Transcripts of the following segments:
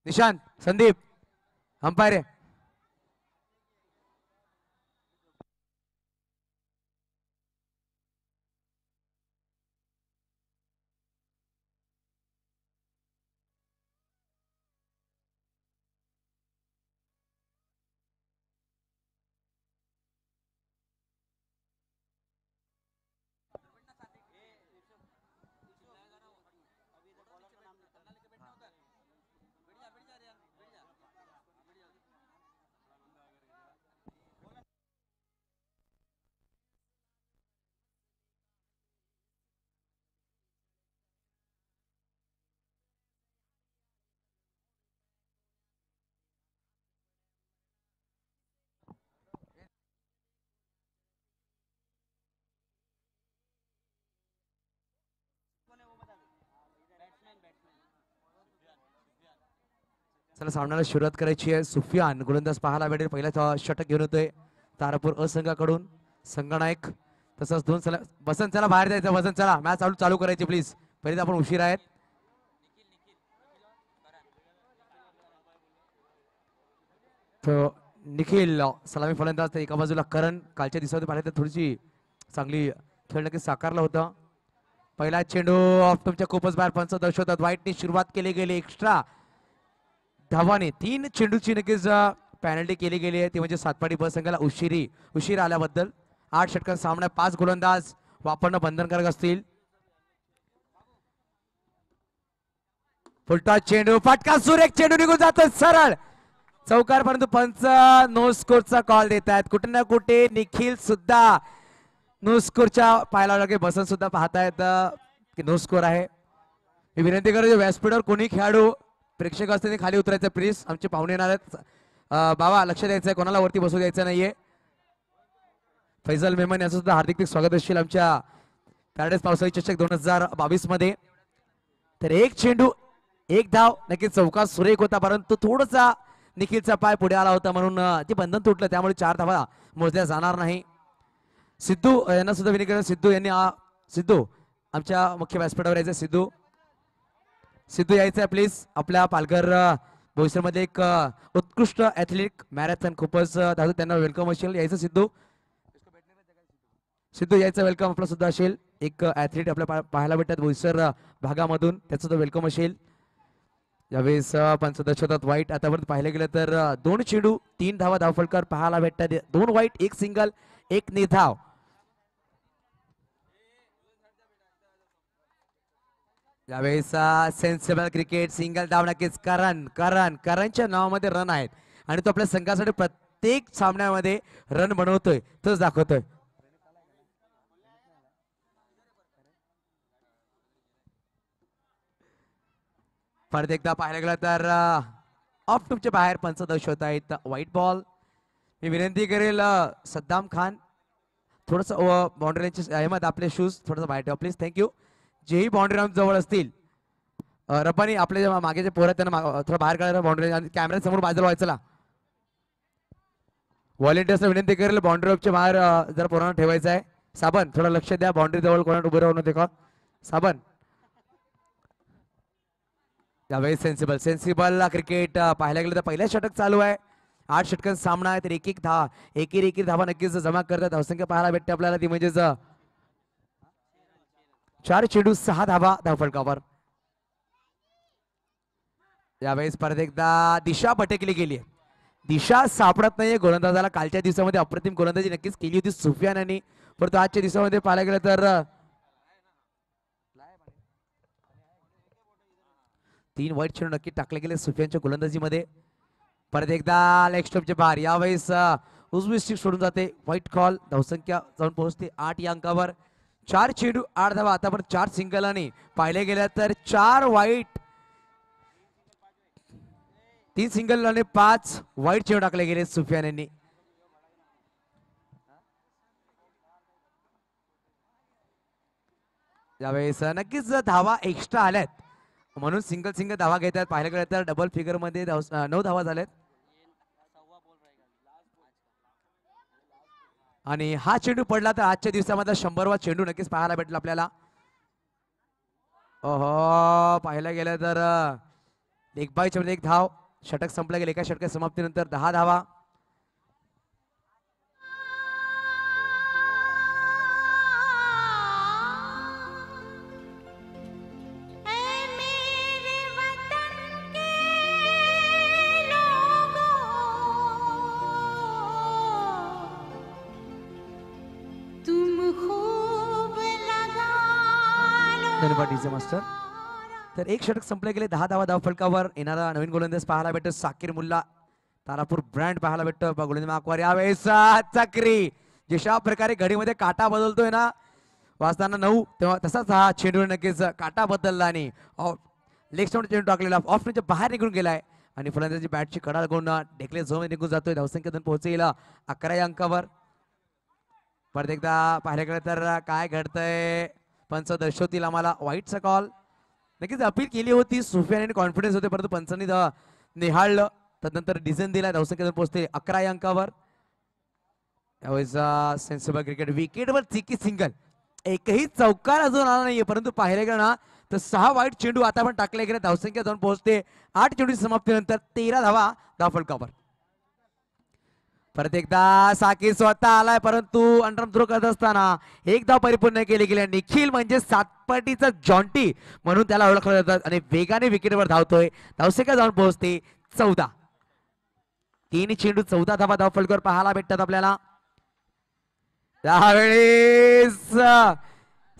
Nishant Sandeep umpire चला सामन्याला सुरुवात करायची आहे. सुफियान गोलंदाज पाहायला भेटेल. पहिला षटक घेऊन येतोय तारापूर असंघाकडून संगनायक. तसंच दोन चला वसंत चला बाहेर जायचं. वसंत चला मॅच चालू करायची प्लीज. पहिले आपण उशीर आहेत. तो निखिल सलामी फलंदाज तर एका बाजूला करण. कालच्या दिवसामध्ये पाहिलं तर थोडीशी चांगली खेळ नक्कीच साकारला होता. पहिला चेंडू ऑफ तुमच्या खूपच बाहेर. पंच दर्शवतात. वाईटने सुरुवात केली गेली. एक्स्ट्रा धावाने 3 चेंडूची नक्कीच पॅनल्टी केली गेली आहे. ती म्हणजे सातपाडी ब संघाला उशीर आल्याबद्दल. 8 षटकांचा सामना. 5 गोलंदाज वापरणं बंधनकारक असतील. फुलटॉस चेंडू फटका सुरेख चेंडू निघून जातो सरळ चौकार. परंतु पंच नो स्कोरचा कॉल देत आहेत. कुठे ना कुठे निखिल सुद्धा नो स्कोरच्या पाहायला लागेल. बसंत सुद्धा पाहतायत की नो स्कोर आहे. मी विनंती करतो व्यासपीठावर कोणी खेळाडू प्रेक्षक असते खाली उतरायचं प्लीज. आमचे पाहुणे येणार आहेत. बाबा लक्ष द्यायचं आहे. कोणाला वरती बसू द्यायचं नाहीये. फैजल मेमन यांचं सुद्धा हार्दिक स्वागत असेल आमच्या पॅराडाईज पावसाळी चषक 2022 मध्ये. तर एक चेंडू एक धाव. नक्कीच चौकार सुरेख होता. परंतु थोडासा निखिलचा पाय पुढे आला होता म्हणून ते बंधन तुटलं. त्यामुळे 4 धावा मोजल्या जाणार नाही. सिद्धू यांना सुद्धा विनंती करतो. सिद्धू आमच्या मुख्य व्यासपीठावर यायचं. सिद्धू यायचं आहे प्लीज. आपल्या पालघर बोईसरमध्ये एक उत्कृष्ट ॲथलेटिक मॅरेथॉन खूपच धावतो. त्यांना वेलकम असेल. यायचं सिद्धू यायचं वेलकम आपलं सुद्धा असेल. एक ॲथलीट आपल्या पाहायला भेटतात बोईसर भागामधून. त्याचं सुद्धा वेलकम असेल. यावेळेस पंच दर्शवतात वाईट. आतापर्यंत पाहिलं गेलं तर 2 चेंडू 3 धावा धावफलकार पाहायला भेटतात. 2 वाईट 1 सिंगल 1 निर्धाव. यावेळेस सेन्सिबल क्रिकेट सिंगल धाव नक्कीच. करणच्या नावामध्ये रन आहेत आणि तो आपल्या संघासाठी प्रत्येक सामन्यामध्ये रन बनवतोय तोच दाखवतोय. परत एकदा पाहायला गेलं तर ऑफ टूपच्या बाहेर पंच दर्शवत आहेत व्हाईट बॉल. मी विनंती करेल सद्दाम खान थोडस बाउंड्रीचे अहमद आपले शूज थोडंसं बाहेर ठेवा प्लीज. थँक्यू. जेही बाउंड्री राऊंड जवळ असतील रब्बानी आपले मागे जे पोरं त्यांना थोडं बाहेर काढायला बाउंड्री आणि कॅमेरा समोर बाजूला व्हायचं. व्हॉलेंटियर्सला विनंती करेल बाउंड्री ऑफच्या बाहेर जर पोरांना ठेवायचं आहे. साबन थोडं लक्ष द्या. बाउंड्री जवळ कोणाला उभं राहू नका. साबन यावेळी सेन्सिबल क्रिकेट पाहायला गेलं तर पहिल्या षटक चालू आहे. 8 षटकांचा सामना आहे. तर एक धावा नक्कीच जमा करतात. धावसंख्या पाहायला भेटते आपल्याला ती म्हणजेच 4 चेंडू 6 धावा धावफलकावर. यावेळेस परत एकदा दिशा भटकली गेली. दिशा सापडत नाहीये गोलंदाजाला. कालच्या दिवसामध्ये अप्रतिम गोलंदाजी नक्कीच केली होती सुफियान यांनी. परंतु आजच्या दिवसामध्ये पाहायला गेलं तर 3 वाईट चेंडू नक्की टाकले गेले सुफियानच्या गोलंदाजीमध्ये. परत एकदा लेग स्टंपचे बाहेर. यावेळेस उजवी स्टिक सोडून जाते. White call. धावसंख्या जाऊन पोहोचते 8 या अंकावर. 4 चेंडू 8 धावा. आतापर्यंत 4 सिंगल आणि पाहिले गेल्या तर 4 वाईट 3 सिंगल आणि 5 वाईट चेंडू टाकले गेले सुफियान यांनी. यावेळेस नक्कीच धावा एक्स्ट्रा आल्यात म्हणून सिंगल धावा घेत आहेत. पाहायला गेलं तर डबल फिगर मध्ये 9 धावा झाल्यात. आणि हा चेंडू पडला तर आजच्या दिवसामध्ये 100वा चेंडू नक्कीच पाहायला भेटला आपल्याला. ओहो पाहायला गेलं तर एक बायच्या मध्ये एक धाव. षटक संपलं गेलं. एका षटका समाप्तीनंतर 10 धावा. धन्यवाद डीजे मास्टर. तर एक षटक संपले गेले. 10 धावा धाव फलकावर. येणारा नवीन गोलंदाज पाहायला भेटतो साकीर मुल्ला. तारापूर ब्रँड पाहायला भेटतो गोलंदाज माकवार. यावेळेस चक्री जशा प्रकारे घडीमध्ये काटा बदलतोय ना वाजताना 9 तेव्हा तसाच हा चेंडू नक्कीच काटा बदलला आणि लेग स्टंप चेंडू टाकलेला ऑफ स्टंपच्या बाहेर निघून गेलाय आणि फलंदाजी बॅटची कडा लागून ढेकले झोन निघून जातोय. धावसंख्या धन पोहोचेल 11 या अंकावर. परत एकदा पाहायला गेलं तर काय घडतंय पंच दर्शवतील आम्हाला. वाईटचा कॉल. नक्कीच अपील केली होती सुफियान आणि कॉन्फिडन्स होते परंतु पंचांनी निहाळलं. तदनंतर डिझाईन दिला. धावसंख्या पोहोचते 11 या अंकावर. यावेळेस सेन्सिबल क्रिकेट विकेटवर चिकी सिंगल. एकही चौकार अजून आला नाहीये परंतु पाहिलं गेलं ना तर 6 वाईट चेंडू आता पण टाकले गेले. धावसंख्या जाऊन पोहोचते 8 चेंडू समाप्तीनंतर 13 धावा धाव फलकावर. परत एकदा साकीर स्वतः आलाय परंतु अंडरम थ्रो करत असताना एक धाव परिपूर्ण केली गेली. निखिल म्हणजे सातपाटीचा जॉन्टी म्हणून त्याला ओळखलं जातात आणि वेगाने विकेटवर धावतोय. धावसंख्या जाऊन पोहोचते 14. 3 चेंडू 14 धावा धाव फलकावर पाहायला भेटतात आपल्याला. त्यावेळेस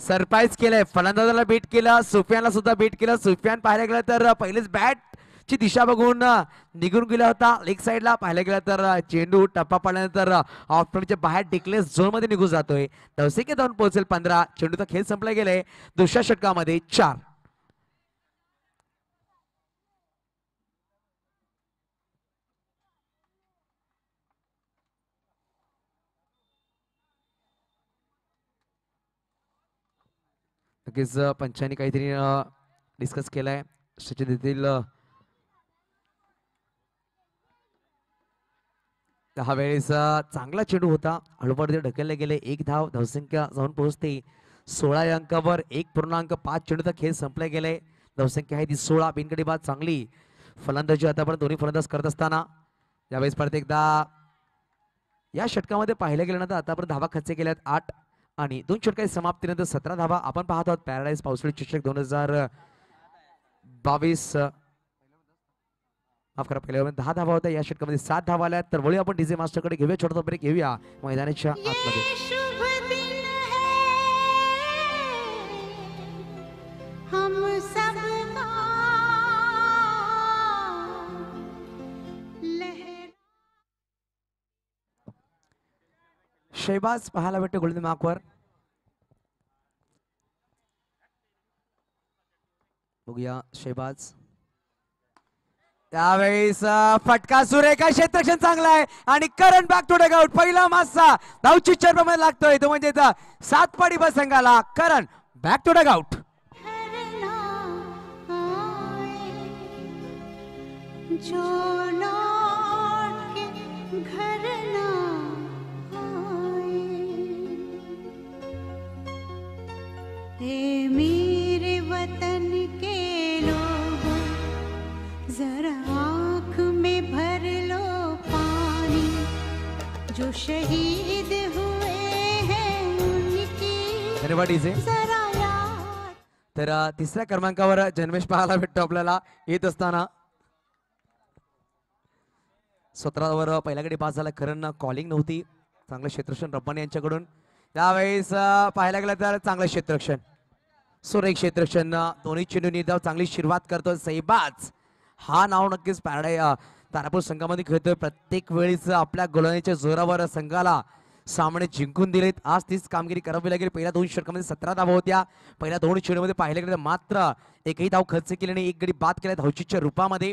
सरप्राईज केलंय. फलंदाजाला बीट केलं. सुफियानला सुद्धा बीट केलं. सुफियान पाहायला गेलं तर पहिलेच बॅट ची दिशा बघून निघून गेला होता लेग साइडला. पाहायला गेलं तर चेंडू टप्पा पडल्यानंतर ऑफ स्टंपच्या बाहेर डिक्लेअर झोन मध्ये निघून जातोय. धावसंख्या जाऊन पोहोचेल 15. चेंडूचा खेळ संपला गेलाय. दुसऱ्या षटकामध्ये 4. नक्कीच पंचांनी काहीतरी डिस्कस केलाय. सचिन येथील हा वेळेस चांगला चेंडू होता. हळूहळू ढकलले गेले. 1 धाव. धावसंख्या जाऊन पोहोचते 16 या अंकावर. 1.5 चेंडूचा खेळ संपला गेलाय. धावसंख्या आहे ती 16. बिनकडी बाद चांगली फलंदाजी आतापर्यंत दोन्ही फलंदाज करत असताना यावेळेस परत एकदा या षटकामध्ये पाहिलं गेल्यानंतर आतापर्यंत धावा खर्च केल्यात 8 आणि 2 षटकाच्या समाप्तीनंतर 17 धावा आपण पाहत आहोत. पॅराडाईज पावसाळी चषक 2022 माफ करा पहिल्या 10 धावा होत्या. या षटकामध्ये 7 धावा आल्या. तर वळी आपण डीजे मास्टरकडे घेऊया. छोटा ब्रेक घेऊया मैदानाच्या आतमध्ये. शहबाज पाहायला भेटतो गोलंदाज मार्कवर. बघूया शहबाज. त्यावेळेस फटका सुरेखा. क्षेत्ररक्षण चांगला आहे आणि करंट बॅक टू डगआउट. पहिला मासा धावची चरमध्ये लागतोय तो म्हणजे सातपाडी बस संघाला. Current back to dugout. मेरे वतन के लोगों जरा आँख में भर लो पानी जो शहीद हुए हैं उनकी जरा याद. तर तिसऱ्या क्रमांकावर जन्मेश पाहायला भेटतो आपल्याला येत असताना. 17 वर पहिल्या गडी पास झाला. खरं कॉलिंग नव्हती. चांगलं क्षेत्ररक्षण रब्बानी यांच्याकडून. त्यावेळेस पाहायला गेलं तर चांगलं क्षेत्ररक्षण. सुरेख क्षेत्ररक्षण. दोन्ही चेंडू निर्धाव चांगली सुरुवात करतो शहबाज. हा नाव नक्कीच तारापूर संघामध्ये खेळतोय. प्रत्येक वेळीच आपल्या गोलंदाजीच्या जोरावर संघाला सामने जिंकून दिलेत. आज तीच कामगिरी करावी लागेल. पहिल्या 2 षटकामध्ये 17 धावा होत्या. पहिल्या 2 चेंडूमध्ये पाहिलं गेलं मात्र एकही धाव खर्च केली नाही. एक गडी बाद केला धावचीच्या रूपामध्ये.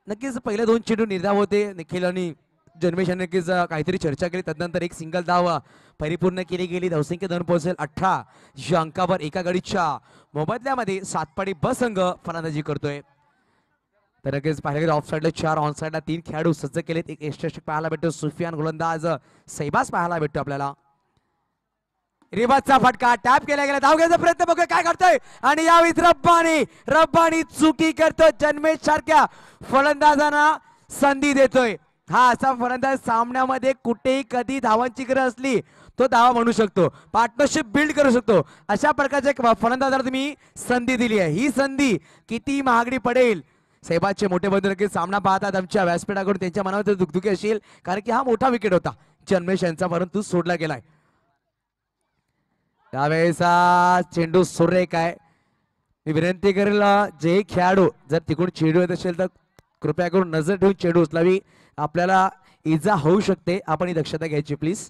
नक्कीच पहिल्या 2 चेंडू निर्धाव होते. निखिल आणि जन्मेश यांनी नक्कीच काहीतरी चर्चा केली. तदनंतर एक सिंगल धाव परिपूर्ण केली गेली. धावसंख्या धन पोहोचेल 18 या अंकावर. एका गडीच्या मोबदल्यामध्ये सातपाडी ब संघ फलंदाजी करतोय. तर नक्कीच पाहिलं गेलं ऑफ साईडला 4 ऑन साईडला 3 खेळाडू सज्ज केलेत. एक एक्स्ट्रा पाहायला भेटतो. सुफियान गोलंदाज शहबाज पाहायला भेटतो आपल्याला. रिबाचा फटका टॅप केला गेला. धाव घ्यायचा प्रयत्न बघूया काय करतोय आणि यावेळी रब्बानी चुकी करतो. जन्मेश सारख्या फलंदाजांना संधी देतोय. हा असा फलंदाज सामन्यामध्ये कुठेही कधी धावांची गरज असली तो धावा म्हणू शकतो, पार्टनरशिप बिल्ड करू शकतो. अशा प्रकारच्या फलंदाजाला तुम्ही संधी दिली आहे. ही संधी किती महागडी पडेल. सहबाजचे मोठे बंधू नक्कीच सामना पाहतात आमच्या व्यासपीठाकडून. त्यांच्या मनामध्ये दुखदुखी असेल कारण की हा मोठा विकेट होता जन्मेश यांचा, परंतु सोडला गेलाय. त्यावेळेचा चेंडू सुरेख आहे. मी विनंती करेल जे खेळाडू जर तिकडून चेंडू येत असेल तर कृपया करून नजर ठेवून चेंडू उचलावी. आपल्याला इजा होऊ शकते, आपण ही दक्षता घ्यायची प्लीज.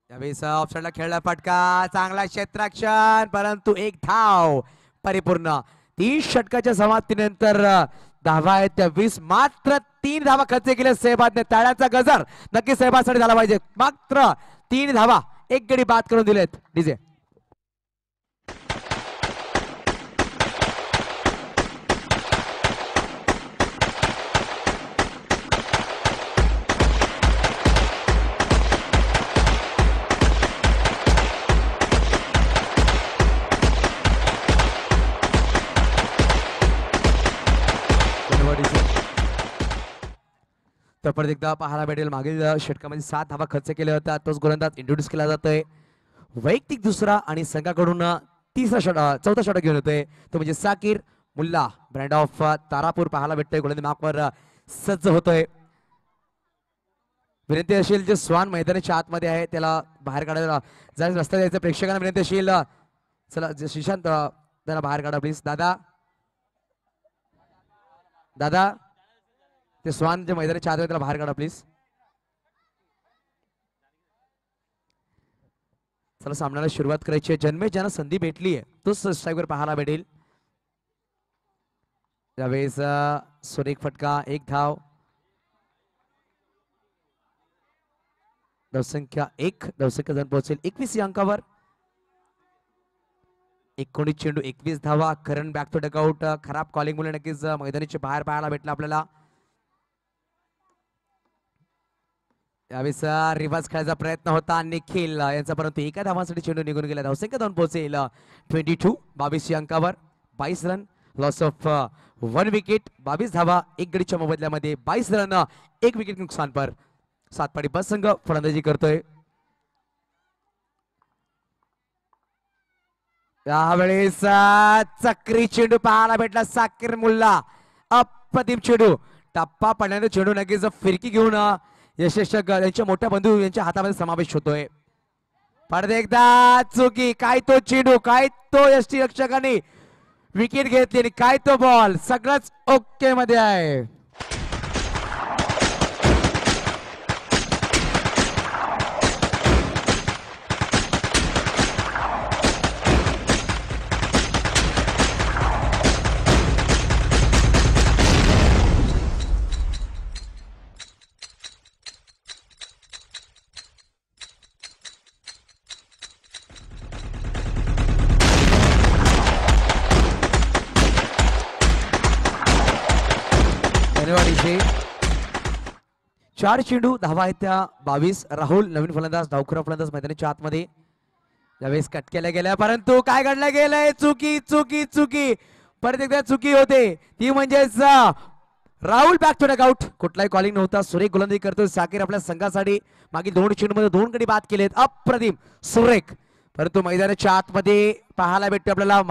त्यावेळेस ऑफसाइडला खेळला फटका, चांगला क्षेत्ररक्षण, परंतु एक धाव परिपूर्ण. 30 षटकाच्या समाप्तीनंतर धावा आहेत त्या 20, मात्र 3 धावा खर्च केल्या सहबाजने. टाळ्याचा गजर नक्की सहबाजसाठी झाला पाहिजे. मात्र 3 धावा, एक गडी बाद करून दिलेत. डीजे तर परत एकदा पाहायला भेटेल मागील षटकामध्ये 7 धावा खर्च केल्या होत्या. तोच गोलंदाज इंट्रोड्यूस केला जातोय. वैयक्तिक दुसरा आणि संघाकडून चौथा षटक घेऊन येतोय तो म्हणजे साकीर मुल्ला, ब्रँड ऑफ तारापूर पाहायला भेटतोय. गोलंदाज मार्कवर सज्ज होतोय. विनंती असेल जे स्वान मैदानाच्या आतमध्ये आहे त्याला बाहेर काढायला जर रस्ता द्यायचा. प्रेक्षकांना विनंती असेल चला श्रीशांत त्याला बाहेर काढा प्लीज. दादा ते स्वान जे मैदानाच्या आत आहे त्याला बाहेर काढा प्लीज. चला सामन्याला सुरुवात करायची आहे. जन्मेश ज्यांना संधी भेटली आहे तोच स्ट्राईकवर पाहायला भेटेल. त्यावेळेस सुरेख फटका, एक धाव. धावसंख्या 1, धावसंख्या जण पोहोचेल 21 या अंकावर. 19 चेंडू 21 धावा. करण बॅक टू डकआउट. खराब कॉलिंग मुळे नक्कीच मैदानाच्या बाहेर पाहायला भेटलं आपल्याला. यावेळेस रिव्हर्स खेळायचा प्रयत्न होता निखिल यांचा, परंतु एका धावांसाठी चेंडू निघून गेला. धावसंख्या 2 पोहोचेल 22 या अंकावर. 22 रन, लॉस ऑफ 1 विकेट. 22 धावा 1 गडीच्या मोबदल्यामध्ये 22 रन 1 विकेट नुकसान पर. सातपाडी बस संघ फलंदाजी करतोय. यावेळेस चक्री चेंडू पाहायला भेटला. साकीर मुल्ला अप्रतिम चेंडू. टप्पा पडल्याने चेंडू नक्कीच फिरकी घेऊन यशस्वी यांच्या मोठ्या बंधू यांच्या हातामध्ये समावेश होतोय. परत एकदा चुकी. काय तो चेंडू, काय तो यष्टी रक्षकाने विकेट घेतली आणि काय तो बॉल. सगळंच ओके मध्ये आहे. चार चेंडू धावा आहेत त्या 22. राहुल नवीन फलंदाज, डावखुरा फलंदाज मैदानाच्या आतमध्ये. यावेळेस कट केल्या गेल्या, परंतु काय घडलं गेलंय. चुकी चुकी चुकी, परत एकदा चुकी होते ती म्हणजेच राहुल बॅक टू डकआउट. कुठलाही कॉलिंग नव्हता. सुरेख गोलंदाजी करतोय साकीर आपल्या संघासाठी. मागील 2 चेंडूमध्ये 2 गडी बाद केलेत. अप्रतिम सुरेख. परंतु मैदानाच्या आतमध्ये पाहायला भेटते आपल्याला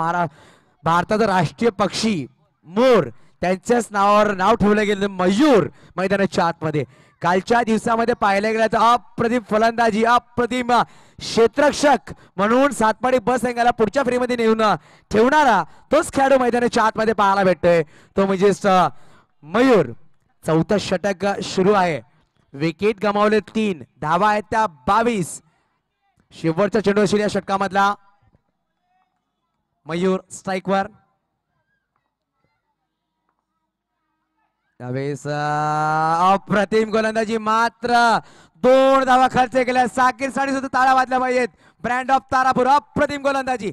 भारताचा राष्ट्रीय पक्षी मोर, त्यांच्याच नावावर नाव ठेवलं गेलं मयूर मैदानाच्या आतमध्ये. कालच्या दिवसामध्ये पाहिलं गेलं तर अप्रतिम फलंदाजी, अप्रतिम क्षेत्ररक्षक म्हणून सातपाडी बस संघाला पुढच्या फेरीमध्ये नेऊन ठेवणारा तोच खेळाडू मैदानाच्या आतमध्ये पाहायला भेटतोय तो म्हणजे मयूर. चौथा षटक सुरू आहे. विकेट गमावले 3, धावा आहेत त्या 22. शेवटचा चेंडू असेल या षटकामधला. मयूर स्ट्राईकवर. त्यावेळेस अप्रतिम गोलंदाजी, मात्र 2 धावा खर्च केल्या. साकीर साठी सुद्धा ताळ्या वाजल्या पाहिजेत. ब्रँड ऑफ तारापूर अप्रतिम गोलंदाजी.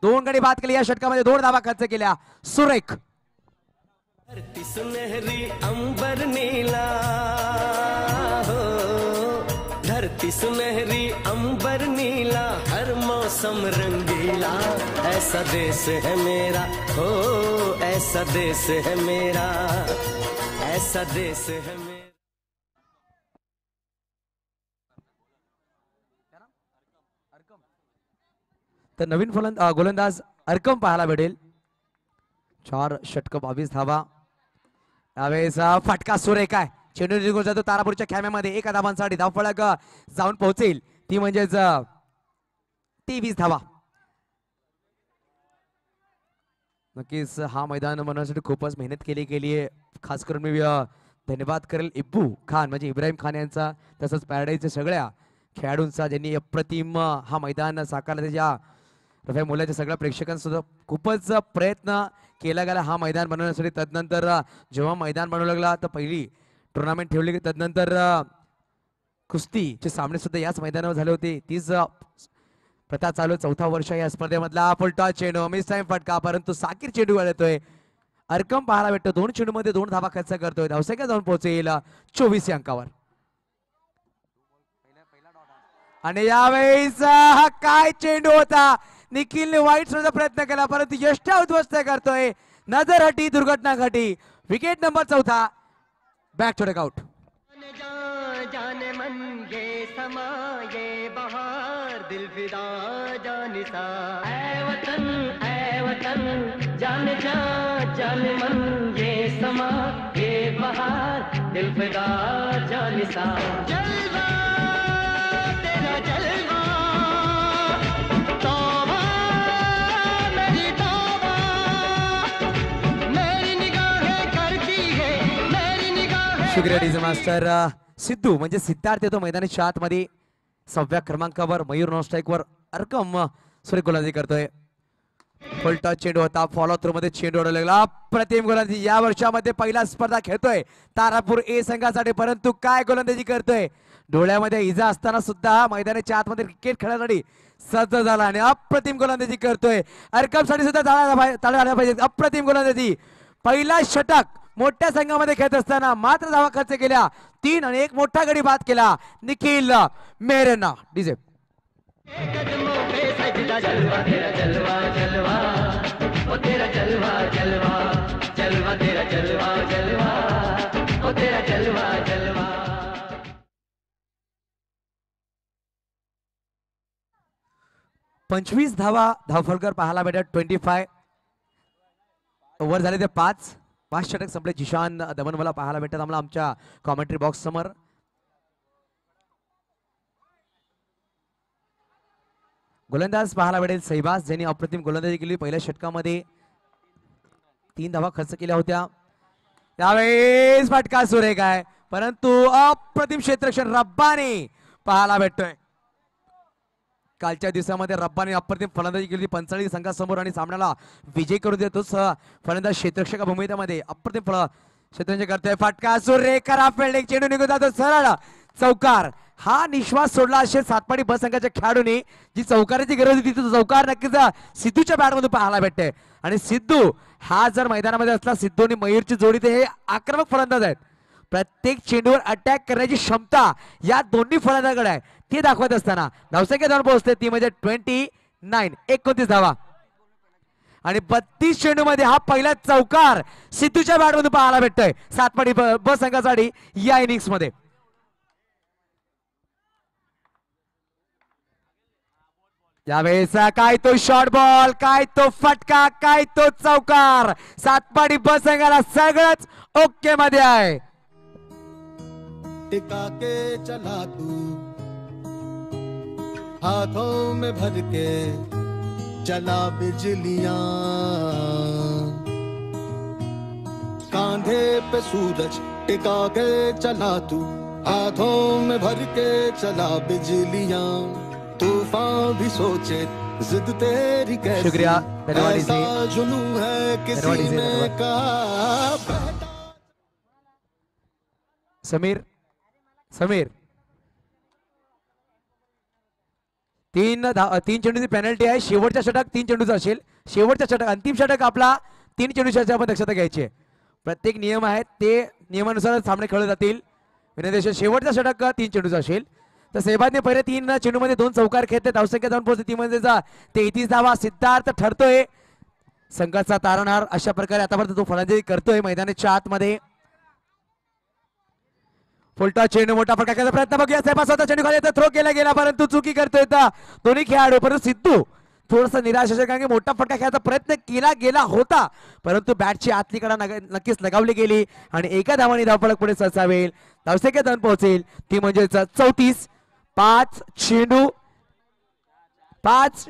2 गडी बाद केली या षटकामध्ये. 2 धावा खर्च केल्या. सुरेख. धरती सुनहरी अंबर नीला हो, धरती सुनहरी अंबर नीला, हर मौसम रंगीला, ऐसा देश है मेरा हो, ऐसा देश है मेरा, ऐसा देश है मेरा. तर नवीन गोलंदाज अर्कम पाहायला भेटेल. 4 षटक 22 धावा. यावेळेस फटका सुरेख आहे. चेंडू निघून जातो तारापूरच्या खेम्यामध्ये. 1 धावांसाठी धावफलक जाऊन पोहोचेल ती म्हणजेच 23 धावा. नक्कीच हा मैदान बनवण्यासाठी खूपच मेहनत केली आहे. खास करून मी धन्यवाद करेल इब्बू खान म्हणजे इब्राहिम खान यांचा, तसंच पॅराडाईजच्या सगळ्या खेळाडूंचा ज्यांनी अप्रतिम हा मैदान साकारला. त्याच्या रफे मुलाच्या सगळ्या प्रेक्षकांसुद्धा खूपच प्रयत्न केला गेला हा मैदान बनवण्यासाठी. तदनंतर जेव्हा मैदान बनवलं लागला तर पहिली टुर्नामेंट ठेवली की तदनंतर कुस्तीचे सामने सुद्धा याच मैदानावर झाले होते. तीच प्रथा चालू. 4था वर्ष या स्पर्धेमधला फुलटॉस चेंडू मिस टाइम फटका, परंतु साकीर चेंडू वळतोय. अर्कम पाहायला भेटतो. 2 चेंडू मध्ये 2 धावा खर्च करतोय. धावसंख्या जाऊन पोहोचेल 24 अंकावर. आणि यावेळेस हा काय चेंडू होता. निखिलने वाईट सोडण्याचा प्रयत्न केला परंतु यष्टा उद्ध्वस्त करतोय. नजर हटी, दुर्घटना घटी. Wicket number 4. Back to the out. जाने मन ये समा ये बहार दिल फिदा जानिसा, ऐ वतन जाने जा जाने मन ये समा ये बहार दिल फिदा जानिसा. जलवा तेरा जलवा, तौबा मेरी तौबा, मेरी निगाहें करती है, मेरी निगाहें. शुक्रिया डीजे मास्टर. सिद्धू म्हणजे सिद्धार्थ येतो मैदानाच्या आतमध्ये. 6व्या क्रमांकावर मयूर नॉस्ट्राईक वर अर्कम सुरेख गोलंदाजी करतोय. फुलटॉस चेंडू होता. फॉलो थ्रू मध्ये चेंडू उडवला. प्रतिम गोलंदाजी या वर्षामध्ये पहिला स्पर्धा खेळतोय तारापूर ए संघासाठी, परंतु काय गोलंदाजी करतोय. डोळ्यामध्ये इजा असताना सुद्धा मैदानाच्या आतमध्ये क्रिकेट खेळण्यासाठी सज्ज झाला आणि अप्रतिम गोलंदाजी करतोय. अर्कम साठी सुद्धा ताळ्या आल्या पाहिजे. अप्रतिम गोलंदाजी. पहिला षटक मोठ्या संघामध्ये खेळत असताना मात्र धावा खर्च केल्या 3 आणि एक मोठा गडी बाद केला निखिल मेरेना. डीजे पंचवीस धावा धावफलकर पाहायला भेटत. 25 ओव्हर झाले ते 5 षटक संपले. जिशान दमनवाला पाहायला भेटत आम्हाला आमच्या कॉमेंट्री बॉक्स समोर. गोलंदाज पाहायला भेटेल सैबाज, ज्यांनी अप्रतिम गोलंदाजी केली. पहिल्या षटकामध्ये 3 धावा खर्च केल्या होत्या. त्यावेळेस फटका सुरेख आहे परंतु अप्रतिम क्षेत्ररक्षण रब्बानी पाहायला भेटतोय. कालच्या दिवसामध्ये रब्बानी अप्रतिम फलंदाजी केली 45 संघासमोर आणि सामन्याला विजय करून देतोच. फलंदाज क्षेत्ररक्षक भूमिकेमध्ये अप्रतिम क्षेत्ररक्षण करतोय. फटका सुरेख करा फिल्डिंग. चेंडू निघून जातो सरळ चौकार. हा निश्वास सोडला असेल सातपाडी ब संघाच्या खेळाडूंनी. जी चौकाराची गरज होती ती चौकार नक्कीच सिद्धूच्या बॅटमधून पाहायला भेटते. आणि सिद्धू हा जर मैदानामध्ये असला, सिद्धू आणि मयूरची जोडी ते हे आक्रमक फलंदाज आहेत. प्रत्येक चेंडूवर अटॅक करण्याची क्षमता या दोन्ही फलंदाजाकडे आहे. ती दाखवत असताना धावसंख्या जाऊन पोहोचते ती म्हणजे 29. 29 धावा आणि 32 चेंडू मध्ये हा पहिला चौकार सिद्धूच्या बॅटमधून पाहायला भेटतोय सातपाडी ब संघासाठी या इनिंग्स मध्ये. यावेळेस काय तो शॉर्ट बॉल, काय तो फटका, काय तो चौकार. सातपाडी ब संघाला सगळंच ओके मध्ये आहे. टिका के चला तू हाथों में भर के चला बिजलियां, कांधे पे सूरज टिका के चला तू हाथों में भर के चला बिजलियां, तूफान भी सोचे जिद तेरी कैसी, शुक्रिया, धन्यवाद जी, ऐसा जुनून है किसी ने कहा. समीर तीन चेंडूची पेनल्टी आहे. शेवटच्या षटक 3 चेंडूचा असेल. शेवटच्या षटक अंतिम षटक आपला 3 चेंडूच्या आपण दक्षता घ्यायची आहे. प्रत्येक नियम आहेत ते नियमानुसार सामने खेळले जातील. विनय शेवटचा षटक 3 चेंडूचा असेल. तर सेहबादने पहिले 3 चेंडूमध्ये 2 चौकार खेळते. धावसंख्या जाऊन पोहोचते ती म्हणजे 33 धावा. सिद्धार्थ ठरतोय संघाचा तारणहार. अशा प्रकारे आतापर्यंत तो फलंदाजी करतोय मैदानाच्या आतमध्ये. फुलटा चेंडू मोठा फटका प्रयत्न बघूया. स्वतः चेंडू खाली थ्रो केला गेला परंतु चुकी करतोय दोन्ही खेळाडू. परंतु सिद्धू थोडासा निराश असेल कारण की मोठा फटका खेळायचा प्रयत्न केला गेला होता परंतु बॅटची आतली कडा नक्कीच लगावली गेली आणि एका धावाने धावफलक पुढे सरसावेल. धावसंख्या जाऊन पोहोचेल ती म्हणजे 34. 5 चेंडू 5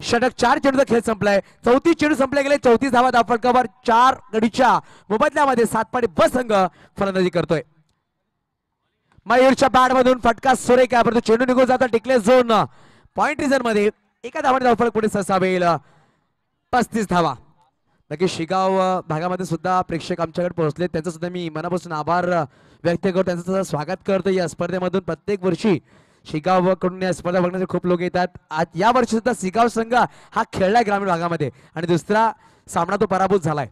षटक 4 चेंडूचा खेळ संपलाय. 34 चेंडू संपले गेले. 34 धावा धावफलकावर 4 गडीच्या मोबदल्यामध्ये सातपाडी ब संघ फलंदाजी करतोय. मयूरच्या बॅट मधून फटका सुरेख आहे परंतु चेंडू निघून जातो टिकले झोन पॉइंट रिझन मध्ये. एका धावाने धावफलक पुढे सरसावेल. 35 धावा. नक्की शिगाव भागामध्ये सुद्धा प्रेक्षक आमच्याकडे पोहोचले त्यांचं सुद्धा मी मनापासून आभार व्यक्त करतो. त्यांचं सुद्धा स्वागत करतो या स्पर्धेमधून. प्रत्येक वर्षी शिगाव कडून या स्पर्धा बघण्यासाठी खूप लोक येतात. आज या वर्षी सुद्धा शिगाव संघ हा खेळलाय ग्रामीण भागामध्ये आणि दुसरा सामना तो पराभूत झालाय.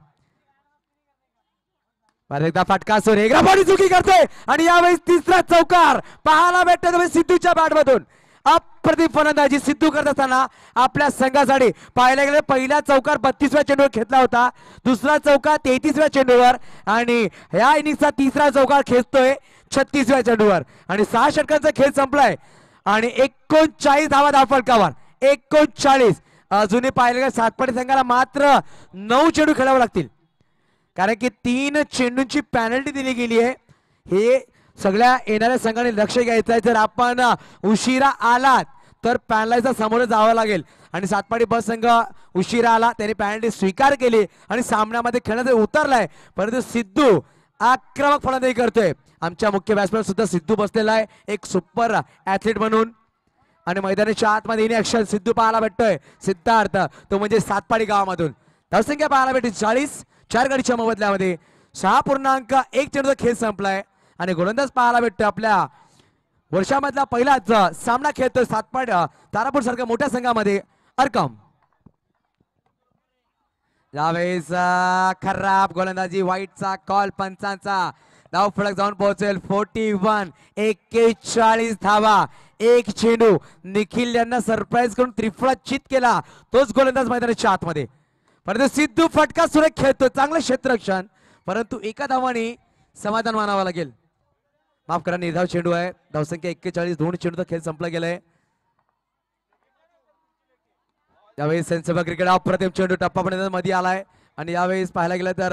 एकदा फटका सुरेख चुकी करतोय आणि यावेळी तिसरा चौकार पाहायला भेटतो सिद्धूच्या बॅट मधून. अप्रतिम फलंदाजी सिद्धू करत असताना आपल्या संघासाठी पाहायला गेले पहिला चौकार 32व्या चेंडूवर घेतला होता. दुसरा चौकार 33व्या चेंडूवर आणि या इनिंगचा तिसरा चौकार खेचतोय 36व्या चेंडूवर आणि 6 षटकांचा खेळ संपलाय आणि 39 धावा धावफलकावर. 39. अजूनही पाहिलं गेलं सातपाडी संघाला मात्र 9 चेंडू खेळावे लागतील कारण की 3 चेंडूंची पॅनल्टी दिली गेली आहे. हे सगळ्या येणाऱ्या संघाने लक्ष घ्यायचं आहे. जर आपण उशिरा आलात तर पॅनलाईचा समोर जावं लागेल आणि सातपाडी ब संघ उशिरा आला त्याने पॅनल्टी स्वीकार केली आणि सामन्यामध्ये खेळण्याचे उतरलाय परंतु सिद्धू आक्रमक फलंदाजी करतोय. आमच्या मुख्य बॅट्समॅन सुद्धा सिद्धू बसलेला आहे एक सुपर ऍथलीट म्हणून आणि मैदानाच्या आतमध्ये इन ऍक्शन सिद्धू पाहायला भेटतोय. सिद्धार्थ तो म्हणजे सातपाडी गावामधून. धावसंख्या पाहायला भेटते 40. 4 गडीच्या मोबदल्यामध्ये 6.1 चेंडूचा खेळ संपलाय आणि गोलंदाज पाहायला भेटतोय आपल्या वर्षामधला पहिलाच सामना खेळतोय सातपाडी तारापूर सारख्या मोठ्या संघामध्ये अरकम. यावेळेस खराब गोलंदाजी वाईटचा कॉल पंचांचा. धावफलक जाऊन पोहोचेल 41. 41 धावा. 1 चेंडू. निखिल यांना सरप्राईज करून त्रिफळा चित केला तोच गोलंदाज मैदानाच्या आतमध्ये परंतु सिद्धू फटका सुरेख खेळतो. चांगलं क्षेत्ररक्षण परंतु एका धावाने समाधान मानावं लागेल. माफ करा निर्धाव चेंडू आहे. धावसंख्या 41. 2 चेंडूचा खेळ संपला गेलाय. यावेळी सेन्सेबल क्रिकेट अप्रतिम चेंडू टप्पा पण मध्ये आलाय आणि यावेळेस पाहायला गेलं तर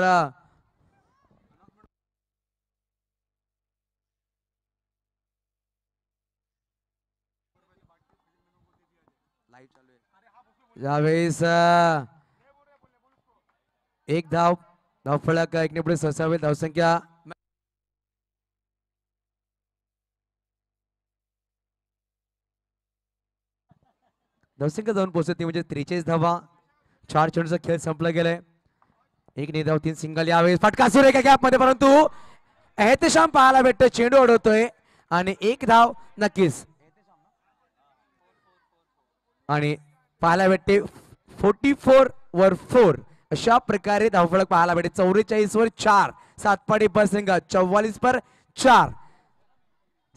यावेळेस 1 धाव. धावफलक 1 ने पुढे सरसावेल. धावसंख्या जाऊन पोहोचते म्हणजे 43 धावा. 4 चेंडूचा खेळ संपला गेलाय. 1 निर्धाव 3 सिंगल. यावेळेस फटका सुरेख गॅप मध्ये परंतु एहतेशाम पाहायला भेटतोय चेंडू अडवतोय आणि 1 धाव नक्कीच आणि पाहायला भेटते 44 वर 4 अशा प्रकारे धावफलक पाहायला भेटते. 44 वर 4 सातपाडी ब संघ 44 पर 4.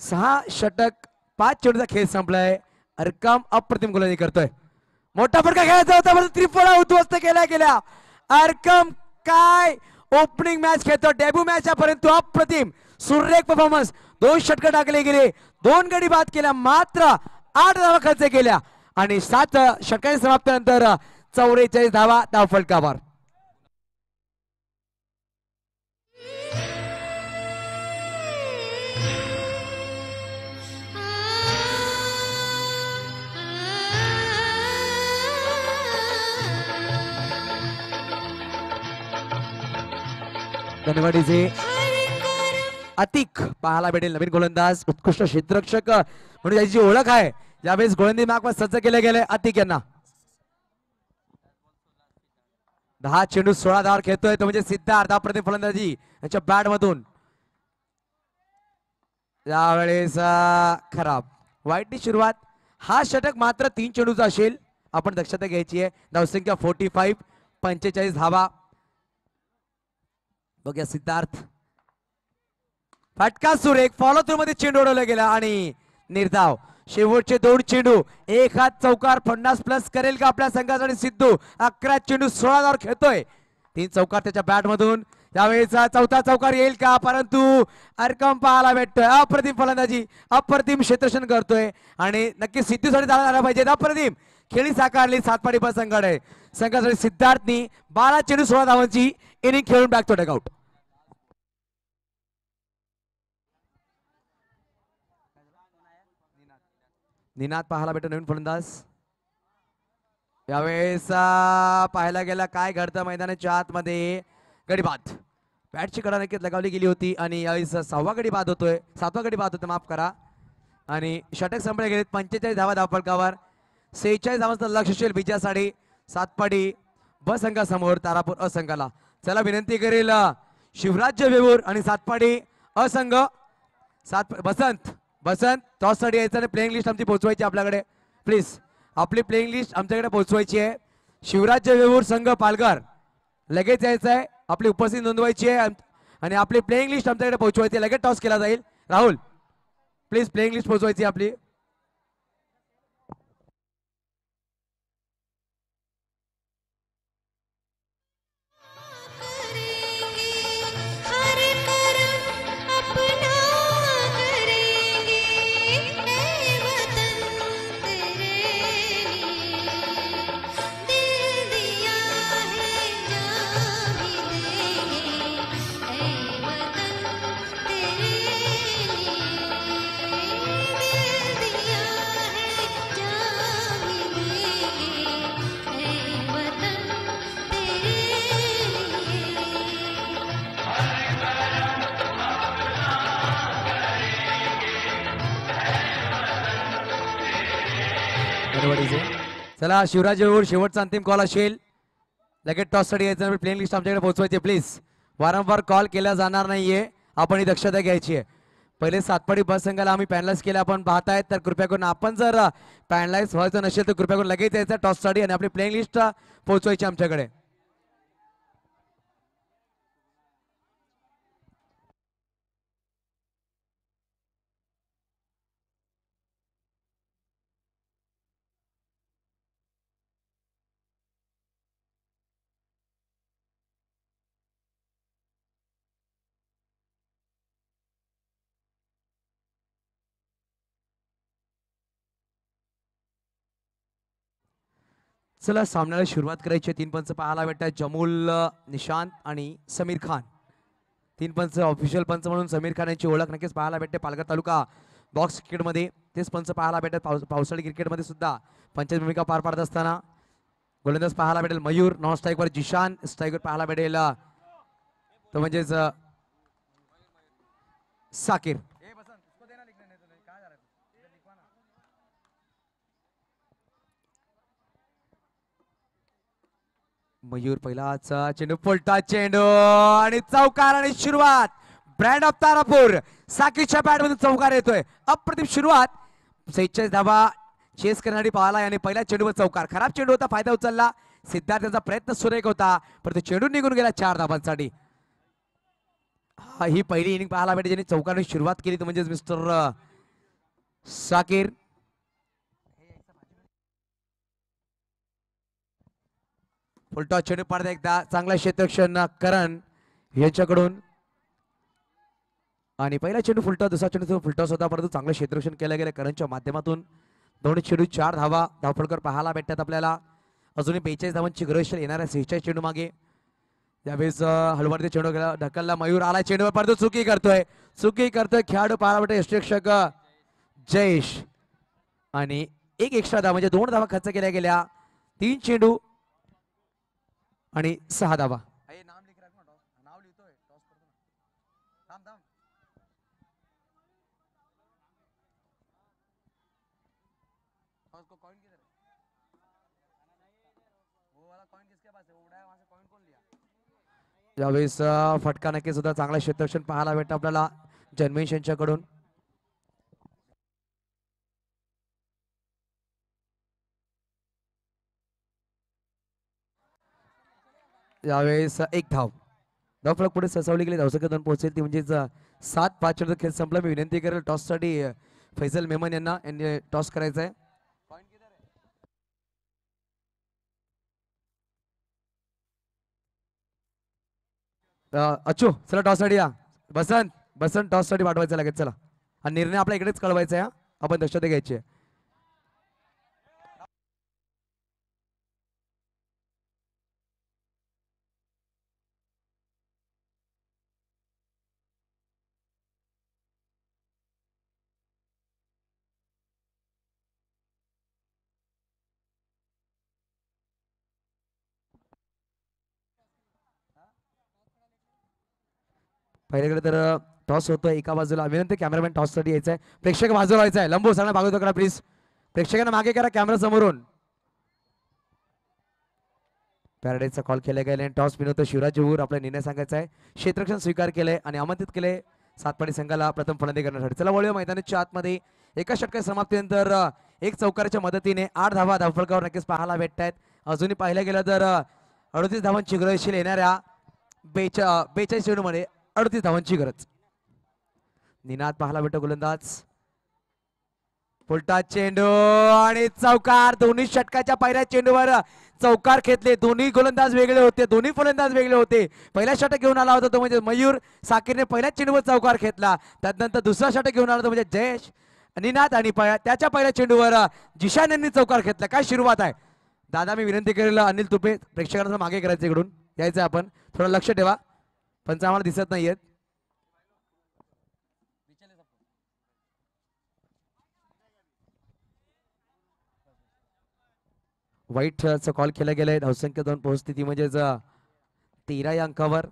6 षटक 5 चेंडूचा खेळ संपलाय. अरकम अप्रतिम गोलंदाजी करतोय. मोठा फटका खेळायचा होता परंतु त्रिफळा उद्ध्वस्त केल्या गेल्या. अरकम काय ओपनिंग मॅच खेळतो डेब्यू मॅच परंतु अप्रतिम सुरेख परफॉर्मन्स. 2 षटक टाकले गेले. 2 गडी बाद केल्या मात्र 8 धावा खर्च केल्या आणि 7 षटकांच्या समाप्तीनंतर 44 धावा धावफलकावर. धन्यवाद. अतिक पाहायला भेटेल नवीन गोलंदाज उत्कृष्ट क्षेत्ररक्षक म्हणून याची ओळख आहे. यावेळेस गोलंदाजी मागवर सज्ज केले गेले अतिक यांना. 10 चेंडू 16 धावांवर खेळतोय तो म्हणजे सिद्धार्थ. अप्रतिम फलंदाजी यांच्या बॅट मधून. यावेळेस खराब वाईटची सुरुवात. हा षटक मात्र 3 चेंडूचा असेल आपण दक्षता घ्यायची आहे. धावसंख्या 45. 45 धावा. बघूया सिद्धार्थ. फटका सुरेख फॉलो थ्रू मध्ये चेंडू उडवला गेला आणि निर्धाव. शेवटचे 2 चेंडू एक हात चौकार 50+ करेल का आपल्या संघासाठी सिद्धू. 11 चेंडू 16 धावा खेळतोय. 3 चौकार त्याच्या बॅट मधून. यावेळेचा चौथा चौकार येईल का परंतु अरकम पाहायला भेटतोय. अप्रतिम फलंदाजी अप्रतिम क्षेत्ररक्षण करतोय आणि नक्की सिद्धूसाठी जायला पाहिजे. अप्रतिम खेळी साकारली सातपाडी बस संघाने. संघासाठी सिद्धार्थनी 12 चेंडू 16 धावांची इनिंग खेळून बॅक टू डगआउट. निनाद पाहायला भेटतो नवीन फलंदाज. यावेळेस पाहायला गेला काय घडतं मैदानाच्या आतमध्ये. गडी बाद बॅटची कडा नक्कीच लगावली गेली होती आणि यावेळेस 6वा गडी बाद होतोय. 7वा गडी बाद होतोय माफ करा. आणि षटक संपले गेलेत. 45 धावा धावफलकावर. 46 धावांचं लक्ष असेल विजयासाठी सातपाडी ब संघासमोर तारापूर असंघाला. चला विनंती करेल शिवराज्य वेऊर आणि सातपाडी असंघ बसंत टॉस साठी यायचं आणि प्लेइंग लिस्ट आमची पोहोचवायची आपल्याकडे. प्लीज आपली प्लेइंग लिस्ट आमच्याकडे पोहोचवायची आहे. शिवराज्य वेऊर संघ पालघर लगेच यायचं आहे. आपली उपस्थिती नोंदवायची आहे आणि आपली प्लेइंग लिस्ट आमच्याकडे पोहोचवायची आहे. लगेच टॉस केला जाईल. राहुल प्लीज प्लेइंग लिस्ट पोहोचवायची आपली. चला शिवराज वेऊर शेवटचा अंतिम कॉल असेल. लगेच टॉस साठी यायचं. प्लेइंग लिस्ट आमच्याकडे पोहोचवायची प्लीज. वारंवार कॉल केला जाणार नाहीये. आपण ही दक्षता घ्यायची आहे. पहिले सातपाडी बस संघाला आम्ही पॅनलाइज केले आपण पाहतायत तर कृपया करून आपण जर पॅनलाइज व्हायचं नसेल तर कृपया करून लगेच यायचं टॉस साठी आणि आपली प्लेइंग लिस्ट पोहोचवायची आमच्याकडे. चला सामन्याला सुरुवात करायची. 3 पंच पाहायला भेटतात. जमूल निशांत आणि समीर खान. 3 पंच ऑफिशियल पंच म्हणून समीर खान यांची ओळख नक्कीच पाहायला भेटते. पालघर तालुका बॉक्स क्रिकेटमध्ये तेच पंच पाहायला भेटतात. पावसाळी क्रिकेटमध्ये सुद्धा पंचायत भूमिका पार पाडत असताना गोलंदाज पाहायला भेटेल मयूर. नॉन स्ट्राईकवर जिशान. स्ट्राईकवर पाहायला भेटेल तो म्हणजेच साकीर. मयूर पहिलाच चेंडू पलटा चेंडू आणि चौकार आणि सुरुवात. ब्रँड ऑफ तारापूर साकीरच्या बॅट मधून चौकार येतोय. अप्रतिम सुरुवात. 46 धावा चेस करणारी पाहायला आणि पहिल्या चेंडूवर चौकार. खराब चेंडू होता फायदा उचलला. सिद्धार्थाचा प्रयत्न सुरेख होता पण तो चेंडू निघून गेला 4 धावांसाठी. ही पहिली इनिंग पाहायला भेटते ज्यांनी चौकारने सुरुवात केली तो म्हणजेच मिस्टर साकीर. फुलटॉस चेंडू पडदा एकदा चांगला क्षेत्ररक्षण करण यांच्याकडून आणि पहिला चेंडू फुलटॉस दुसरा चेंडू फुलटॉस होता परंतु चांगलं क्षेत्ररक्षण केलं गेलं करणच्या माध्यमातून. दोन्ही चेंडू 4 धावा धावफलकर पाहायला भेटतात आपल्याला. अजूनही 42 धावांची गरज येणाऱ्या 46 चेंडू मागे. यावेळेस हलवरती चेंडू गेला ढकलला. मयूर आला चेंडूवर परंतु चुकी करतोय खेळाडू पाहायला भेटतो यष्टीरक्षक जयेश आणि एक एक्स्ट्रा धावा म्हणजे 2 धावा खर्च केल्या गेल्या. 3 चेंडू आणि 6 धावा. यावेळेस फटका नक्की सुद्धा चांगला क्षेत्ररक्षण पाहायला भेटतं आपल्याला जन्मेश यांच्याकडून. यावेळेस 1 धाव धावफलक पुढे ससावली गेली, धावसंख्या 2 पोहोचेल ती म्हणजेच 7-5 चेंडूचा खेळ संपला. मी विनंती करेल टॉससाठी फैजल मेमन यांना टॉस करायचा आहे. अच्छू चला टॉससाठी या. बसंत टॉससाठी पाठवायचं लागेल. चला आणि निर्णय आपल्या इकडेच कळवायचा आहे. आपण दक्षता घ्यायची आहे. पहिल्याकडे तर टॉस होतोय एका बाजूला. विनंती कॅमेरामॅन टॉस साठी यायचा आहे. प्रेक्षक बाजूला व्हायचा आहे. लंबू सगळ्यांना मागे करा प्लीज. प्रेक्षकांना मागे करा कॅमेरा समोरून. पॅराडाईजचा कॉल केला गेला. टॉस विनवतो शिवराज जहूर. आपला निर्णय सांगायचा आहे. क्षेत्ररक्षण स्वीकार केलंय आणि आमंत्रित केले सातपाडी संघाला प्रथम फलंदाजी करण्यासाठी. चला वळूया मैदानाच्या आतमध्ये. एका षटकाच्या समाप्तीनंतर एक चौकाराच्या मदतीने 8 धावा धावफलकावर नक्कीच पाहायला भेटतायत. अजूनही पाहिलं गेलं तर 38 धावांची गरज येणाऱ्या 42 चेंडूमध्ये 38 धावांची गरज. निनाद पाहायला भेटतो गोलंदाज. फुलटा चेंडू आणि चौकार. दोन्ही षटकाच्या पहिल्या चेंडूवर चौकार खेचले. दोन्ही गोलंदाज वेगळे होते. दोन्ही फलंदाज वेगळे होते. पहिला षटक घेऊन आला होता तो म्हणजे मयूर साकीरने पहिल्या चेंडूवर चौकार खेचला. त्यानंतर दुसरा षटक घेऊन आला तो म्हणजे जयेश निनाद आणि त्याच्या पहिल्या चेंडूवर जिशान यांनी चौकार घेतला. काय सुरुवात आहे दादा. मी विनंती करेल अनिल तुपे प्रेक्षकांना मागे करायचं. इकडून यायचं आपण. थोडं लक्ष ठेवा. पंच आम्हाला दिसत नाहीयेत. वाईटचा कॉल केला गेलाय. धावसंख्या 2 पोहोचते ती म्हणजेच 13 या अंकावर.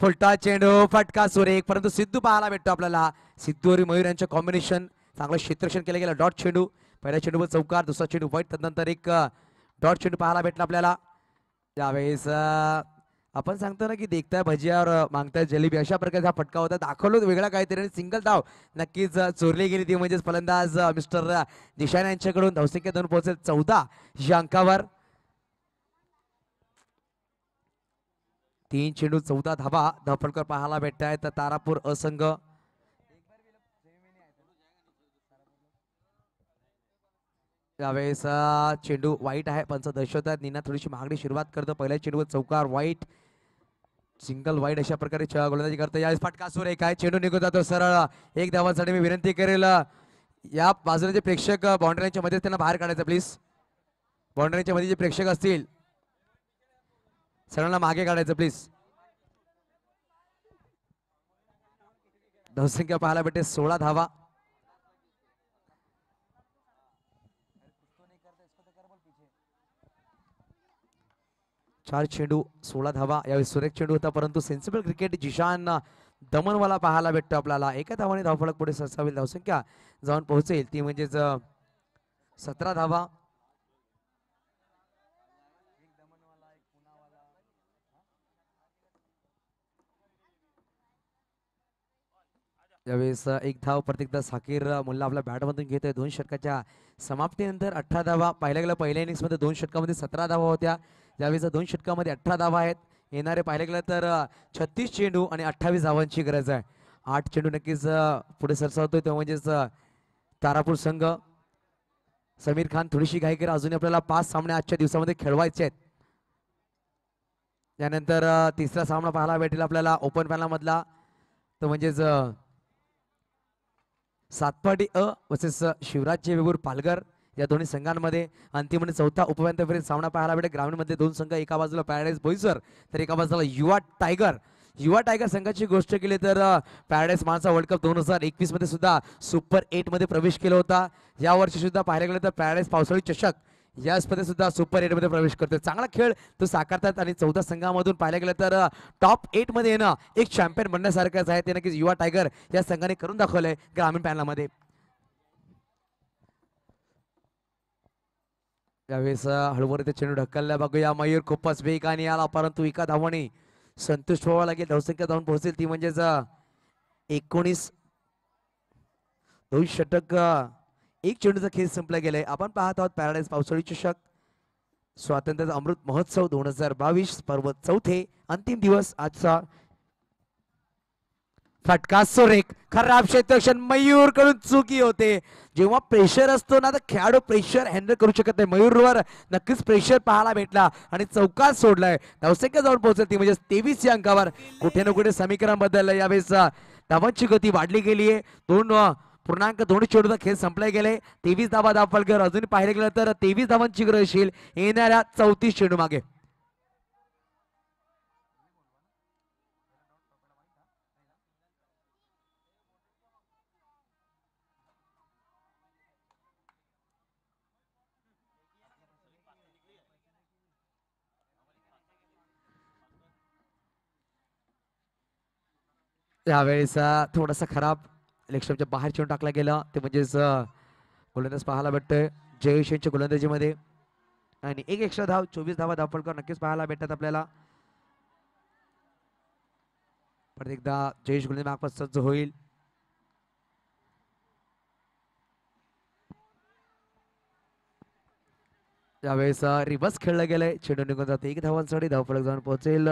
फुलटा चेंडू फटका सुरेख परंतु सिद्धू पाहायला भेटतो आपल्याला. सिद्धू आणि मयूर यांचं कॉम्बिनेशन चांगलं क्षेत्ररक्षण केलं गेलं. डॉट चेंडू. पहिल्या चेंडूवर चौकार. दुसरा चेंडू वाईट. त्यानंतर एक डॉट चेंडू पाहायला भेटला आपल्याला. त्यावेळेस आपण सांगतो ना की देखताय भजिया और मागताय जलेबी अशा प्रकारचा फटका होता. दाखवलं वेगळा काहीतरी आणि सिंगल धाव नक्कीच चोरली गेली ती म्हणजेच फलंदाज मिस्टर दिशान यांच्याकडून. धावसंख्या 2 पोहोचेल 14 या अंकावर. 3 चेंडू 14 धावा धावफलकावर पाहायला भेटत आहेत तारापूर असंघ. त्यावेळेस चेंडू वाईट आहे. पंच दर्शवत आहेत. नीना थोडीशी महागडी सुरुवात करतो. पहिल्या चेंडूवर चौकार वाईट सिंगल वाईट अशा प्रकारे गोलंदाजी करतो. यावेळेस फटका सुरेख आहे. चेंडू निघून जातो सरळ एक धावांसाठी. मी विनंती करेल या बाजूला जे प्रेक्षक बाउंड्रीच्या मध्ये त्यांना बाहेर काढायचं प्लीज. बाउंड्रीच्या मध्ये जे प्रेक्षक असतील सगळ्यांना मागे काढायचं प्लीज. धावसंख्या पाहायला भेटे 16 धावा. चार चेंडू 16 धावा. यावेळी सुरेख चेंडू होता परंतु सेन्सिबल क्रिकेट जिशान दमनवाला पाहायला भेटतो आपल्याला. एका धावाने धावफलक पुढे सरसावेल. धावसंख्या जाऊन पोहोचेल ती म्हणजेच 17 धावा. यावेळेस एक धाव प्रत्येकदा साकीर मुल्ला आपल्या बॅटमधून घेतोय. 2 षटकाच्या समाप्तीनंतर 18 धावा. पाहिल्या गेलं पहिल्या इनिंग्स मध्ये 2 षटकामध्ये 17 धावा होत्या. यावेळेस 2 षटकामध्ये 18 धावा आहेत. येणारे पाहिलं गेलं तर 36 चेंडू आणि 28 धावांची गरज आहे. 8 चेंडू नक्कीच पुढे सरसावतोय तो म्हणजेच तारापूर संघ. समीर खान थोडीशी घाई करा. अजूनही आपल्याला 5 सामने आजच्या दिवसामध्ये खेळवायचे आहेत. त्यानंतर तिसरा सामना पाहायला भेटेल आपल्याला ओपन पॅनल मधला तो म्हणजेच सातपाडी वर्सेस शिवराज वेगूर पालघर या दोन्ही संघांमध्ये अंतिम आणि चौथा उपविजेता फेरीत सामना पाहायला भेटेल. ग्रामीण मध्ये 2 संघ. एका बाजूला पॅराडाईज बोईसर तर एका बाजूला युवा टायगर. युवा टायगर संघाची गोष्ट केली तर पॅराडाईज मानसा वर्ल्ड कप 2021 मध्ये सुद्धा सुपर 8 मध्ये प्रवेश केला होता. या वर्षी सुद्धा पाहायला गेलं तर पॅराडाईज पावसाळी चषक या स्पर्धेत सुद्धा सुपर 8 मध्ये प्रवेश करतोय. चांगला खेळ तो साकारतात आणि 14 संघामधून पाहायला गेलं तर टॉप 8 मध्ये येणं एक चॅम्पियन बनण्यासारखंच आहे. ते नक्कीच युवा टायगर या संघाने करून दाखवलंय ग्रामीण पॅनलमध्ये. यावेळेस हळूवर ते चेंडू ढकलला बघूया. मयूर खूपच वेगाने आला परंतु एका धावाने संतुष्ट व्हावं लागेल. धावसंख्या जाऊन पोहोचेल ती म्हणजेच 19. 2 षटक 1 चेंडूचा खेळ संपला गेलाय. आपण पाहत आहोत पॅराडाईज पावसाळी चषक स्वातंत्र्याचा अमृत महोत्सव 2022 पर्व चौथे अंतिम दिवस आजचा. फटका सुरेख, खराब क्षेत्ररक्षण मयूर कडून चुकी होते. जेव्हा प्रेशर असतो ना तर खेळाडू प्रेशर हँडल करू शकत नाही. मयूरवर नक्कीच प्रेशर पाहायला भेटला आणि चौकात सोडलाय. धावसंख्या जाऊन पोहोचली ती म्हणजे 23 या अंकावर. कुठे ना कुठे समीकरण बदललं. यावेळेस धावांची गती वाढली गेली आहे. 2.2 चेंडूचा खेळ संपला गेले. 23 धावा धावफलकर. अजून पाहिलं गेलं तर 23 धावांची गरज असेल येणाऱ्या 34 चेंडू मागे. त्यावेळेस थोडासा खराब इलेक्शनच्या बाहेर चेंडू टाकला गेला. ते म्हणजेच गोलंदाज पाहायला भेटतोय जयेश यांच्या गोलंदाजीमध्ये. आणि एक एक्स्ट्रा धाव 24 धावा धावफलकर नक्कीच पाहायला भेटतात आपल्याला. परत एकदा जयेश गोलंदाज मागपास सज्ज होईल. त्यावेळेस रिव्हर्स खेळलं गेलंय. चेंडू निघून जाते 1 धावांसाठी. धावफलक जाऊन पोहोचेल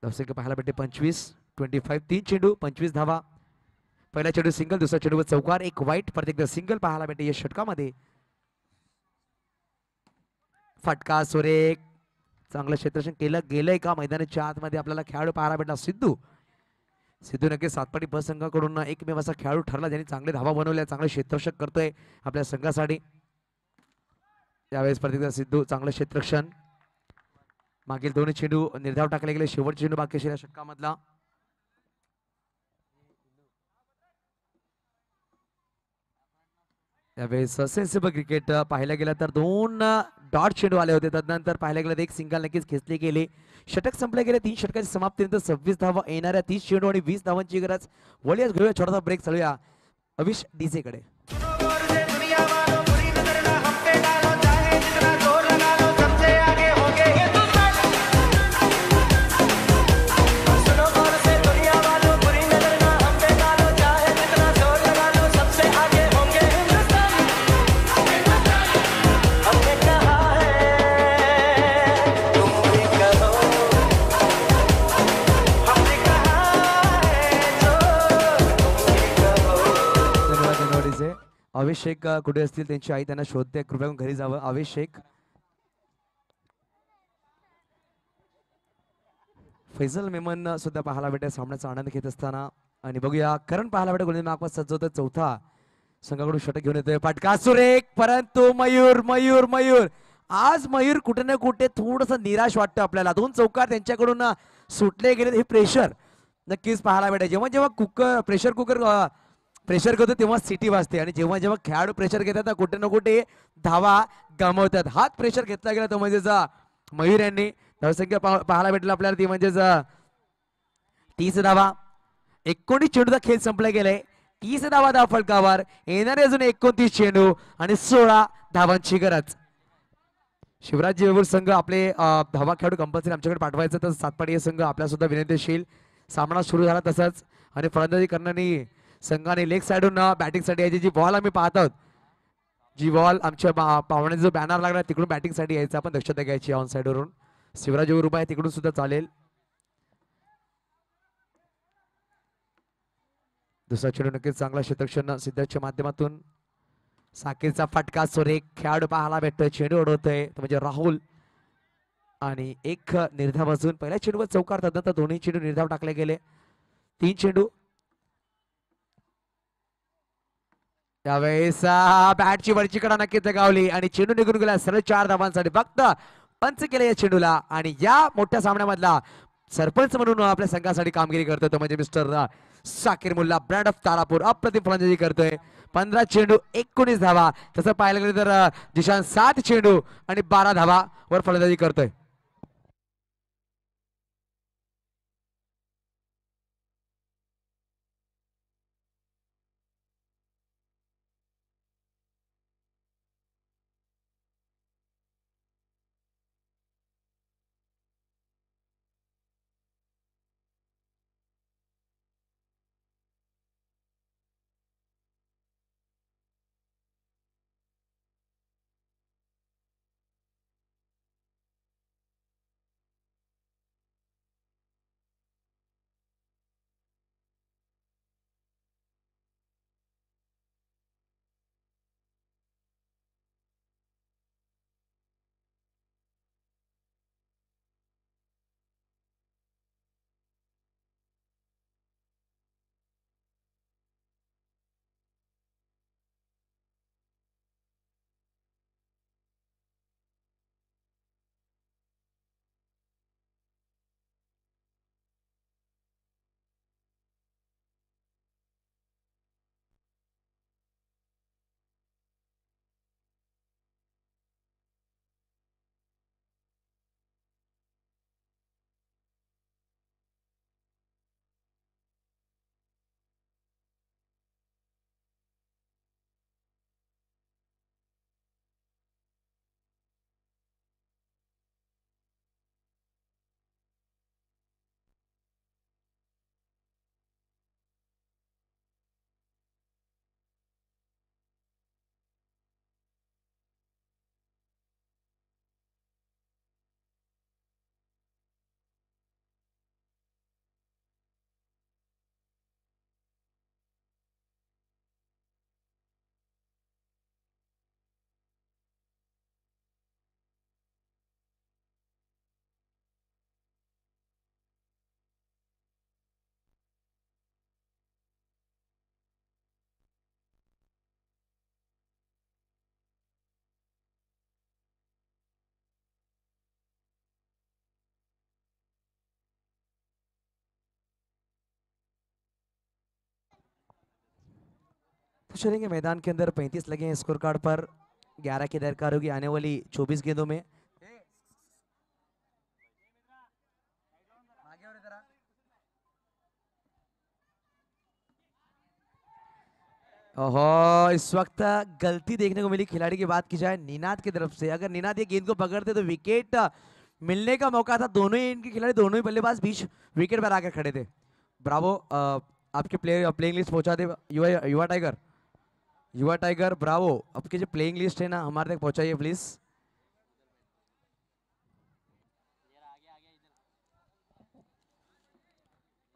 धावसंख्या पाहायला भेटते 25 3 चेंडू 25 धावा. पहिला चेंडू सिंगल, दुसरा चेंडू चौकार, एक वाईट. परत एकदा सिंगल पाहायला भेटते या षटकामध्ये. फटका सुरेख, चांगलं क्षेत्ररक्षण केलं गेलंय का मैदानाच्या आतमध्ये आपल्याला खेळाडू पाहायला भेटला सिद्धू. सिद्धू नक्की सातपाटी ब संघाकडून एकमेव असा खेळाडू ठरला ज्यांनी चांगले धावा बनवल्या. चांगले क्षेत्ररक्षण करतोय आपल्या संघासाठी. त्यावेळेस परत एकदा सिद्धू चांगलं क्षेत्ररक्षण. मागील 2 चेंडू निर्धाव टाकले गेले. शेवटचे चेंडू बाकी असेल या षटकामधला. त्यावेळेस सेन्सिबल क्रिकेट पाहायला गेलं तर 2 डॉट चेंडू आले होते. तदनंतर पाहायला गेलं तर एक सिंगल नक्कीच खेचले गेले. षटक संपले गेले. 3 षटकाची समाप्तीनंतर 26 धावा. येणाऱ्या 30 चेंडू आणि 20 धावांची गरज. वळीच घेऊया छोटासा ब्रेक. चालूया अविश डीजे कडे. अविश शेख कुठे असतील त्यांची आई त्यांना शोधते. कृपया घरी जावं. अविश शेख. फैजल मेमन सुद्धा पाहायला भेटेल सामन्याचा आनंद घेत असताना. आणि बघूया करण पाहायला भेटेल गोलंदाज मागपास सज्ज होतं. चौथा संघाकडून षटक घेऊन येतोय. फटका सुरेख, परंतु मयूर मयूर मयूर आज मयूर कुठे ना कुठे थोडस निराश वाटतं आपल्याला. 2 चौकार त्यांच्याकडून सुटले गेले. हे प्रेशर नक्कीच पाहायला भेटेल. जेव्हा जेव्हा प्रेशर कुकर प्रेशर करतो तेव्हा सिटी वाजते. आणि जेव्हा जेव्हा खेळाडू प्रेशर घेतात ना कुठे ना कुठे धावा गमावतात. हात प्रेशर घेतला गेला तो म्हणजेच मयूर यांनी. धावसंख्या पाहायला भेटला आपल्याला ती म्हणजेच 30 धावा. 19 चेंडूचा खेळ संपला गेलाय. 30 धावा धाव फलकावर. येणारे अजून 29 चेंडू आणि 16 धावांची गरज. शिवराज वेवूर संघ आपले धावा खेळाडू कंपल्सरी आमच्याकडे पाठवायचं. तर सातपाडी संघ आपल्या सुद्धा विनंतीशील. सामना सुरू झाला तसंच. आणि फलंदाजी करणारी संघाने लेग साइडून बॅटिंग साठी यायची. जी बॉल आम्ही पाहत आहोत, जी बॉल आमच्या पाहुण्याचा जो बॅनर लागला तिकडून बॅटिंग साठी यायचं. आपण दक्षता घ्यायची ऑन साइड वरून. शिवराज उभा आहे तिकडून सुद्धा चालेल. दुसरा चेंडू नक्कीच चांगला क्षेत्ररक्षण सिद्धार्थच्या माध्यमातून. साकीरचा फटका सुरेख, खेळाडू पाहायला भेटतोय. चेंडू उडवतोय म्हणजे राहुल. आणि एक निर्धाव अजून. पहिल्या चेंडूवर चौकार. तदनंतर दोन्ही चेंडू निर्धाव टाकले गेले. 3 चेंडू. त्यावेळेस बॅटची वरची कडा नक्कीच गावली आणि चेंडू निघून गेला सरळ 4 धावांसाठी. फक्त पंच केले या चेंडूला. आणि या मोठ्या सामन्यामधला सरपंच म्हणून आपल्या संघासाठी कामगिरी करतोय तो म्हणजे mister Sakir Mulla, brand of Tarapur. अप्रतिम फलंदाजी करतोय. 15 चेंडू 19 धावा. तसं पाहायला गेलं तर जिशान 7 चेंडू आणि 12 धावा वर फलंदाजी करतोय. चलेंगे मैदान के अंदर 35 लगे हैं स्कोर कार्ड पर। 11 की दरकार होगी आने वाली 24 गेंदों में। ओहो, इस वक्त गलती देखने को मिली खिलाड़ी की बात की जाए निनाद की तरफ से। अगर निनाद ये गेंद को पकड़ते तो विकेट मिलने का मौका था। दोनों ही इनके खिलाड़ी, दोनों ही बल्लेबाज बीच विकेट पर आकर खड़े थे। ब्रावो, आपके प्लेयर प्लेइंग लिस्ट पहुंचा दे युवा युवा टाइगर। युवा टाइगर ब्रावो, आपकी जो प्लेइंग लिस्ट है ना हमारे तक पहुंचाइए प्लीज।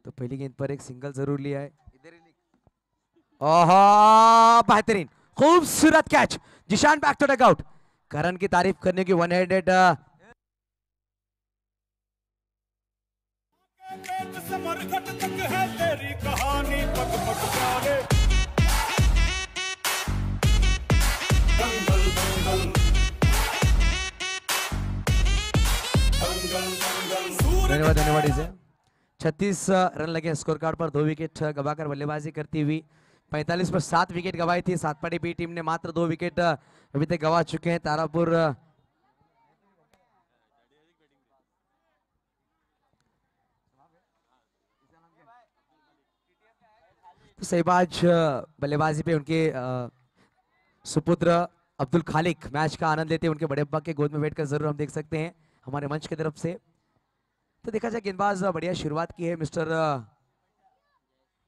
तो पहली गेंद पर एक सिंगल जरूर लिया है। ओहो, बेहतरीन खूबसूरत catch. Jishan back to dugout. Karan की तारीफ करने की वन हेडेड समरखट तक है तेरी कहानी पग पग प्यारे। दंगल दंगल दंगल दंगल। धन्यवाद धन्यवाद इसे। 36 रन लगे स्कोर कार्ड पर। 2 विकेट गवाकर बल्लेबाजी करती हुई 45 पर 7 विकेट गवाई थी। सातपाड़ी बी टीम ने मात्र 2 विकेट अभी तक गवा चुके हैं। तारापुर तो सहबाज बल्लेबाजी पे उनके सुपुत्र अब्दुल खालिक मैच का आनंद लेते हैं। उनके बड़े अब्बा के गोद में बैठकर जरूर हम देख सकते हैं हमारे मंच की तरफ से। तो देखा जाए गेंदबाज बढ़िया शुरुआत की है मिस्टर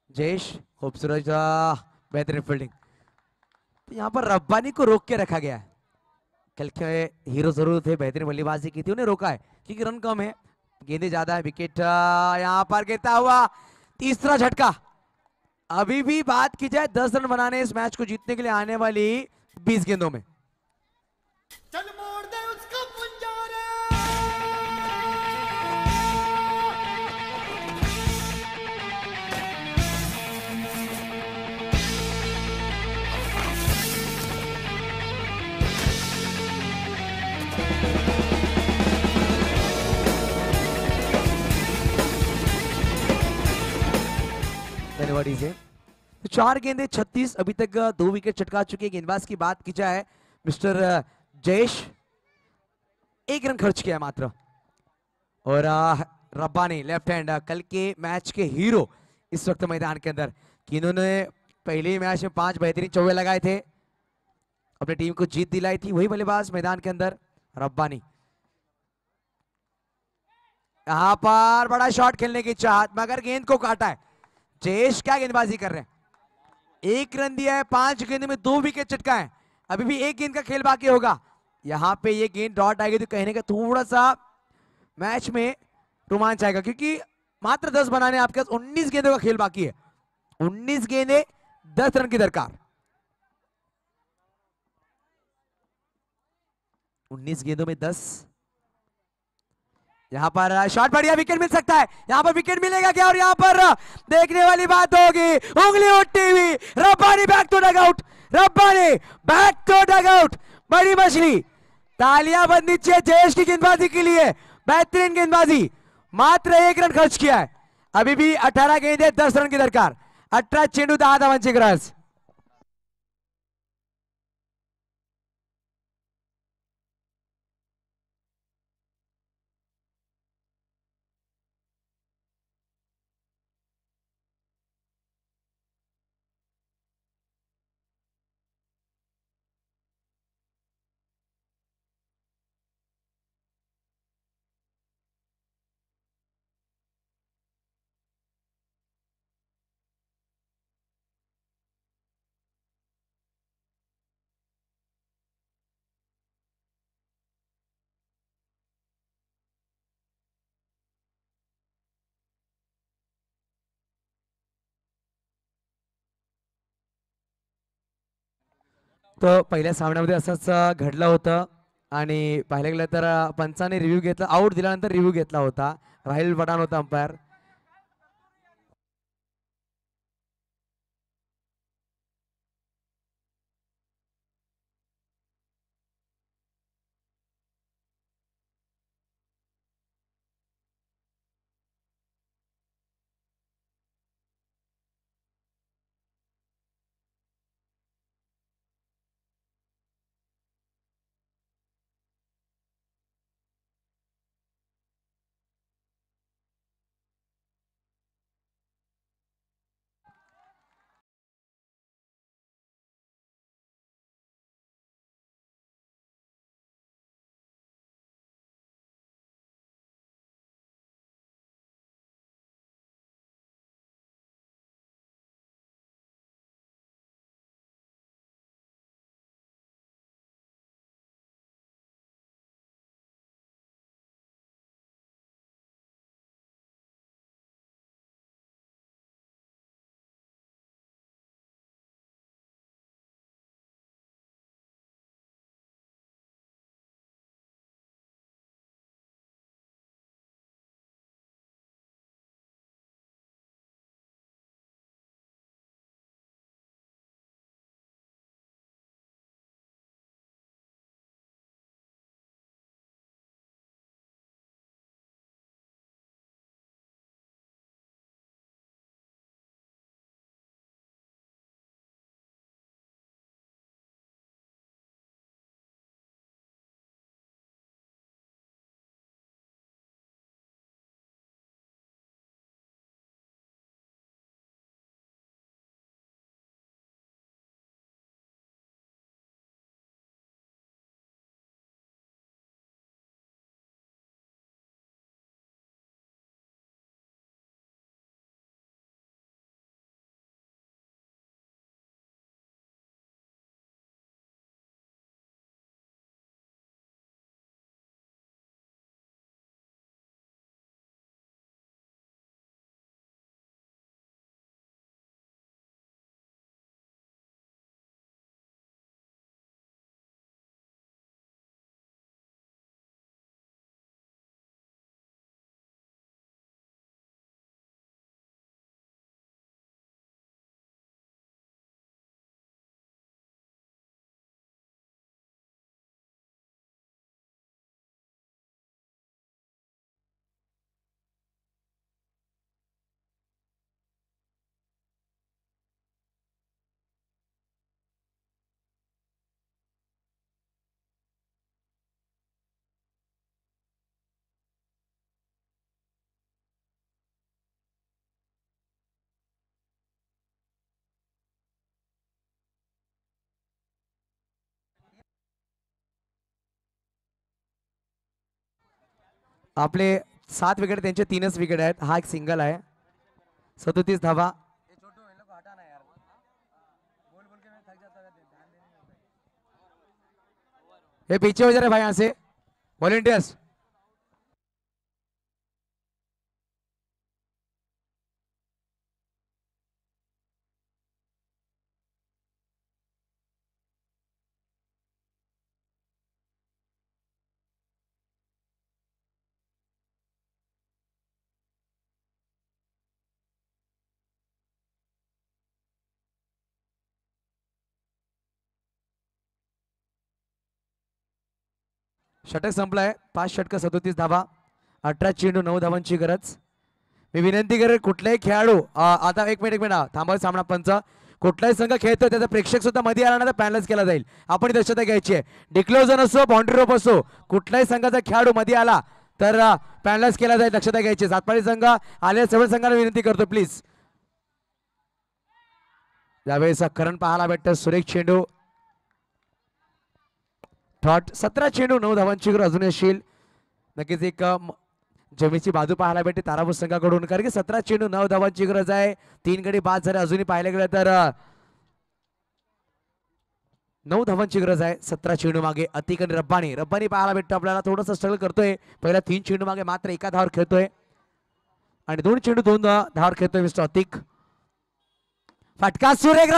जयेश। खूबसूरत बेहतरीन फील्डिंग। तो यहाँ पर रब्बानी को रोक के रखा गया है। कल के हीरो जरूर थे, बेहतरीन बल्लेबाजी की थी, उन्हें रोका है क्योंकि रन कम है, गेंदे ज्यादा है। विकेट यहाँ पर गिरता हुआ तीसरा झटका। अभी भी बात की जाए 10 रन बनाने इस मैच को जीतने के लिए आने वाली 20 गेंदों में। चल मोड़ दे उसका पंजारा। धन्यवाद इसे। तो 4 गेंदे 36, अभी तक 2 विकेट चटका चुके। गेंदबाज की बात की जाए मिस्टर जयेश, 1 रन खर्च किया मात्र। और रब्बानी लेफ्ट हैंड, कल के मैच के हीरो इस वक्त मैदान के अंदर, कि इन्होंने पहले मैच में 5 बेहतरीन चौके लगाए थे, अपनी टीम को जीत दिलाई थी। वही बल्लेबाज मैदान के अंदर रब्बानी। यहां पर बड़ा शॉट खेलने की चाहत मगर गेंद को काटा है। जयेश क्या गेंदबाजी कर रहे हैं। 1 रन दिया है, 5 गेंद में 2 विकेट चटका है। अभी भी 1 गेंद का खेल बाकी होगा। यहां पे ये गेंद डॉट आएगी तो कहने का थोड़ा सा मैच में रोमांच आएगा, क्योंकि मात्र 10 बनाने आपके पास 19 गेंदों का खेल बाकी है। 19 गेंदे 10 रन की दरकार। 19 गेंदों में 10। यहां पर शॉट बढ़िया, विकेट मिल सकता है। यहां पर विकेट मिलेगा क्या? और यहां पर देखने वाली बात होगी, उंगली उठती हुई Rabbani back to dugout. Rabbani back to dugout. बड़ी मछली। तालियां बंदी चाहिए जयेश की गेंदबाजी के लिए। बेहतरीन गेंदबाजी। मात्र 1 रन खर्च किया है। अभी भी 18 गेंदे 10 रन की दरकार। 18 चेंडू 10 धावांचे गरज। तर पहिल्या सामन्यामध्ये असंच घडलं होतं आणि पाहायला गेलं तर पंचाने रिव्ह्यू घेतला, आउट दिल्यानंतर रिव्ह्यू घेतला होता. राहिल पठाण होता अंपायर. आपले 7 विकेट त्यांचे 3च विकेट आहेत. हा एक सिंगल आहे. 37 धावा. ये पीछे हो जा रहे भाई यहाँ से वॉलेंटियर्स. षटक संपलाय. 5 षटक 37 धावा. 18 चेंडू 9 धावांची गरज. मी विनंती करेन कुठलाही खेळाडू आता एक मिनिट थांबा. सामना पंच कुठलाही संघ खेळतो त्याचा प्रेक्षक सुद्धा मध्ये आला ना तर पॅनलाइज केला जाईल. आपण दक्षता घ्यायची आहे. डिक्लोजन असो बाउंड्री रोप असो कुठल्याही संघाचा खेळाडू मध्ये आला तर पॅनलाइज केला जाईल. दक्षता घ्यायची. सातपाडी संघ आलेल्या सर्व संघाला विनंती करतो प्लीज. यावेळेस करण पाहायला भेटतं. सुरेख चेंडू. थॉट 17 चेंडू 9 धावांची गरज अजून येशील. नक्कीच एक जमीची बाजू पाहायला भेटते तारापूर संघाकडून कारण की 17 चेंडू 9 धावांची गरज आहे. 3 गडी बाद झाले. अजूनही पाहायला गेलं तर 9 धावांची गरज आहे. 17 चेंडू मागे अतिक आणि रब्बानी पाहायला भेटतो आपल्याला. थोडंसं स्ट्रगल करतोय. पहिला 3 चेंडू मागे मात्र 1 धावावर खेळतोय आणि 2 चेंडू 2 धावावर खेळतोय मिस्टर अतिक. फटका सुरेख.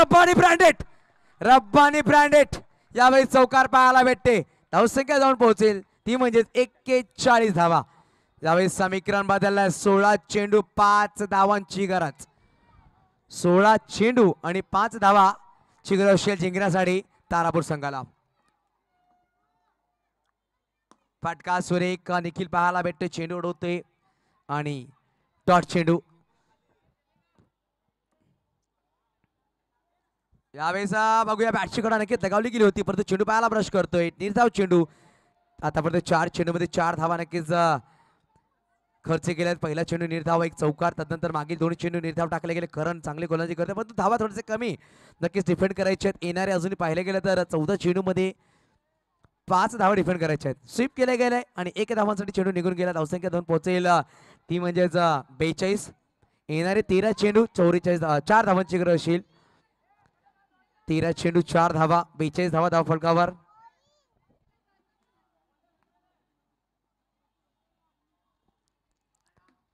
रब्बानी ब्रँडेड यावेळी चौकार पाहायला भेटते. धावसंख्या जाऊन पोहोचेल ती म्हणजे 41 धावा. यावेळी समीकरण बदललाय. 16 चेंडू 5 धावांची गरज. 16 चेंडू आणि 5 धावाची गरज असेल जिंकण्यासाठी तारापूर संघाला. फटका सुरेख. निखिल पाहायला भेटते. चेंडू उडवते आणि डॉट चेंडू. यावेळेस बघूया बॅटची कडा नक्कीच लगावली गेली होती परंतु चेंडू पायाला ब्रश करतोय. निर्धाव चेंडू. आतापर्यंत 4 चेंडूमध्ये 4 धावा नक्कीच खर्च केल्यात. पहिला चेंडू निर्धाव एक चौकार. त्यानंतर मागील 2 चेंडू निर्धाव टाकले गेले. करण चांगली गोलंदाजी करते परंतु धावा थोडेसे कमी नक्कीच डिफेंड करायचे आहेत. येणारे अजूनही पाहिले गेले तर 14 चेंडूमध्ये 5 धावा डिफेंड करायचे आहेत. स्वीप केले गेले आणि 1 धावांसाठी चेंडू निघून गेला. धावसंख्या 2 पोहोचेल ती म्हणजेच 42. येणारे 13 चेंडू 4 धावांची गरज असेल. 13 चेंडू 4 धावा. 42 धावा धाव फलकावर.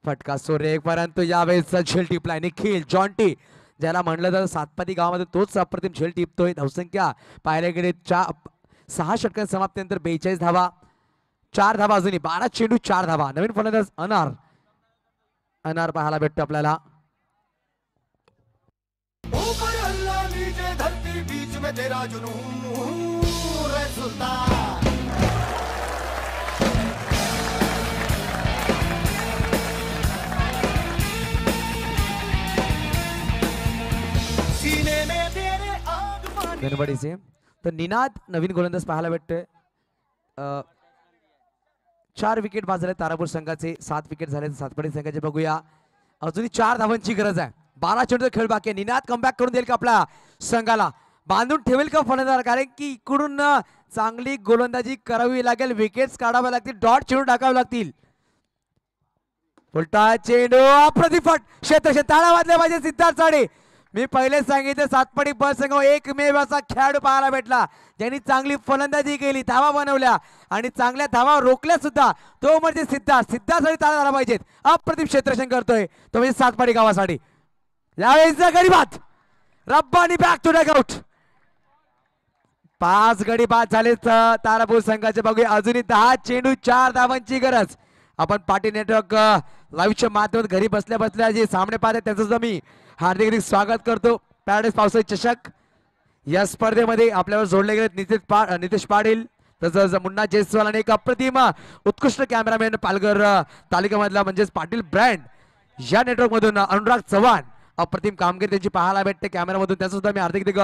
फटका सुरेख परंतु यावेळेस झेल टिपलाय. निखिल जॉन्टी ज्याला म्हणलं जातं सातपाती गावामध्ये तोच अप्रतिम झेल टिपतोय. धावसंख्या पाहायला गेले 6 षटकां समाप्तीनंतर 42 धावा. 4 धावा अजूनही. 12 चेंडू 4 धावा. नवीन फलंदाज अनार पाहायला भेटतो आपल्याला. बीच में तेरा जुनून रे सुल्तान. सीने में तेरे आग पानी. से तर निनाद नवीन गोलंदाज पाहायला भेटतोय. 4 विकेट बाद झाले तारापूर संघाचे. 7 विकेट झाले सातपाडी संघाचे. बघूया अजूनही 4 धावांची गरज आहे. 12 चेंडूचा खेळ बाकी आहे. निनाद कमबॅक करून देईल का आपल्या संघाला. बांधून ठेवेल का फलंदाज कारण की इकडून चांगली गोलंदाजी करावी लागेल. विकेट्स काढाव्या लागतील. डॉट चेंडू टाकावे लागतील. उलटा चेंडू अप्रतिफट क्षेत्र ताळा वाजले पाहिजे. सिद्धार्थ साडे मी पहिले सांगितले सातपाडी ब संघ एकमेव असा खेळाडू पाहायला भेटला ज्यांनी चांगली फलंदाजी केली. धावा बनवल्या आणि चांगल्या धावा रोखल्या सुद्धा. तो म्हणजे सिद्धार्थ साठी ताळा झाला पाहिजेत. अप्रतिम क्षेत्ररक्षण करतोय तो म्हणजे सातपाडी गावासाठी. यावेळेस गडीबाद रब्बानी बॅक टू डगआउट. 5 गडी बाद झाले तारापूर संघाचे. बघूया अजूनही 10 चेंडू 4 धावांची गरज. आपण पार्टी नेटवर्क लाईव्हच्या माध्यमातून घरी बसल्या बसल्या जे सामने पाहतात त्याचं सुद्धा मी हार्दिक स्वागत करतो. पॅराडाईज पावसाळी चषक या स्पर्धेमध्ये आपल्यावर जोडले गेले नितेश पाटील तसंच मुन्ना जयस्वाल आणि एक अप्रतिम उत्कृष्ट कॅमेरामॅन पालघर तालुक्यामधला म्हणजेच पाटील ब्रँड या नेटवर्क मधून अनुराग चव्हाण. अप्रतिम कामगिरी त्यांची पाहायला भेटते कॅमेरामधून. त्याचं सुद्धा मी हार्दिक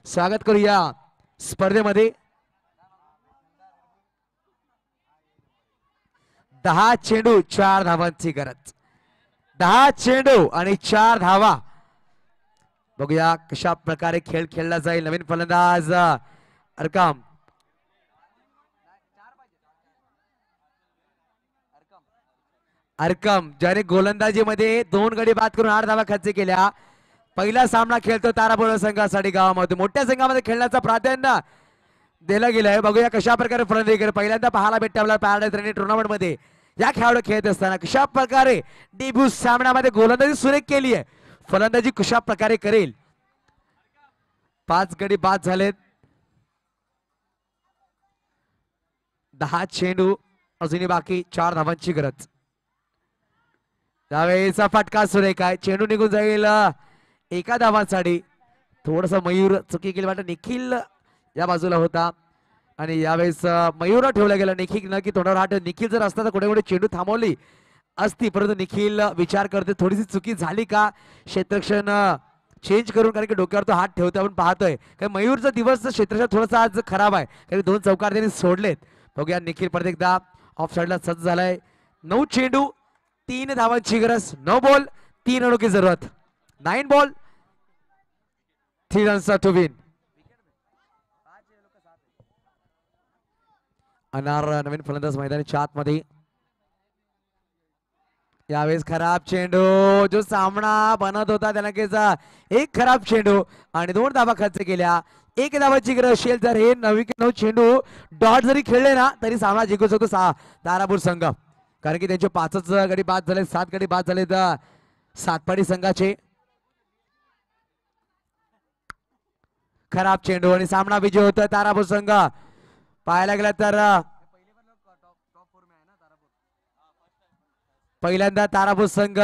स्वागत करू या स्पर्धेमध्ये. 10 चेंडू 4 धावांची गरज. 10 चेंडू आणि 4 धावा. बघूया कशा प्रकारे खेळ खेळला जाईल. नवीन फलंदाज अरकाम. अरकम ज्याने गोलंदाजीमध्ये 2 गडी बाद करून 8 धावा खर्च केल्या. पहिला सामना खेळतो तारापूर संघासाठी गावामध्ये. मोठ्या संघामध्ये खेळण्याचा प्राधान्य दिला गेला आहे. बघूया कशा प्रकारे फलंदाजी पहिल्यांदा पाहायला भेटते आपल्याला पॅराडाईज रनी टुर्नामेंट मध्ये या खेळाडू खेळत असताना कशा प्रकारे डेब्यू सामन्यामध्ये गोलंदाजी सुरेख केली आहे. फलंदाजी कशा प्रकारे करेल. 5 गडी बाद झालेत. 10 चेंडू अजूनही बाकी. 4 धावांची गरज. त्यावेळेचा फटका सुरेख आहे. चेंडू निघून जाईल एका धावांसाठी. थोडस मयूर चुकी केली वाटत. निखिल या बाजूला होता आणि यावेळेस मयूर ठेवला गेला. निखिल न की तोंडावर हात. निखिल जर असता तर कुठे कुठे चेंडू थांबवली असती, परंतु निखिल विचार करते थोडीशी चुकी झाली का क्षेत्ररक्षण चेंज करून, कारण की डोक्यावर तो हात ठेवतो आपण पाहतोय. कारण मयूरचा दिवस क्षेत्ररक्षण थोडासा आज खराब आहे, कारण 2 चौकार त्यांनी सोडलेत. बघूया निखिल परत एकदा ऑफ साइडला सज्ज झालाय. 9 चेंडू 3 धावांची गरज. 9 बॉल 3 रनों की जरूरत. 9 बॉल 3 रन्स टू विन. अनार नवीन फलंदाज मैदानाच्या आतमध्ये. यावेळेस खराब चेंडू. जो सामना बनत होता त्याला एक खराब चेंडू आणि 2 धावा खर्च केल्या. 1 धावाची गरज असेल तर हे 9 चेंडू डॉट जरी खेळले ना तरी सामना जिंकू शकतो तारापूर संघ, कारण की त्यांचे 5च गडी बाद झाले. 7 गडी बाद झाले सातपाडी संघाचे. खराब चेंडू आणि सामना विजय होतोय तारापूर संघ. पाहायला गेला तर पहिल्यांदा तारापूर संघ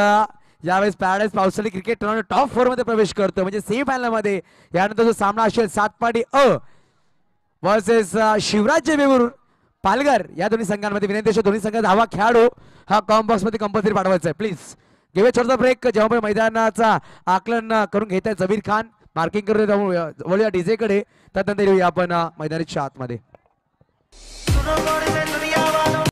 यावेळेस पॅराडाईज पावसाळी क्रिकेट टुर्नामेंट टॉप 4 मध्ये प्रवेश करतो, म्हणजे सेमीफायनल मध्ये. यानंतर जो सामना असेल सातपाडी वर्सेस शिवराज्य वेरूळ पालघर या दोन्ही संघांमध्ये. विनंती दोन्ही संघ धावा खेळाडू हा कॉम बॉक्स मध्ये कंपल्सरी पाठवायचा आहे प्लीज. गिव्ह छोटा ब्रेक. जेव्हा मैदानाचा आकलन करून घेत आहे जबीर खान, मार्किंग करून वळूया डीजे कडे. त्यानंतर येऊया आपण मैदानाच्या आतमध्ये.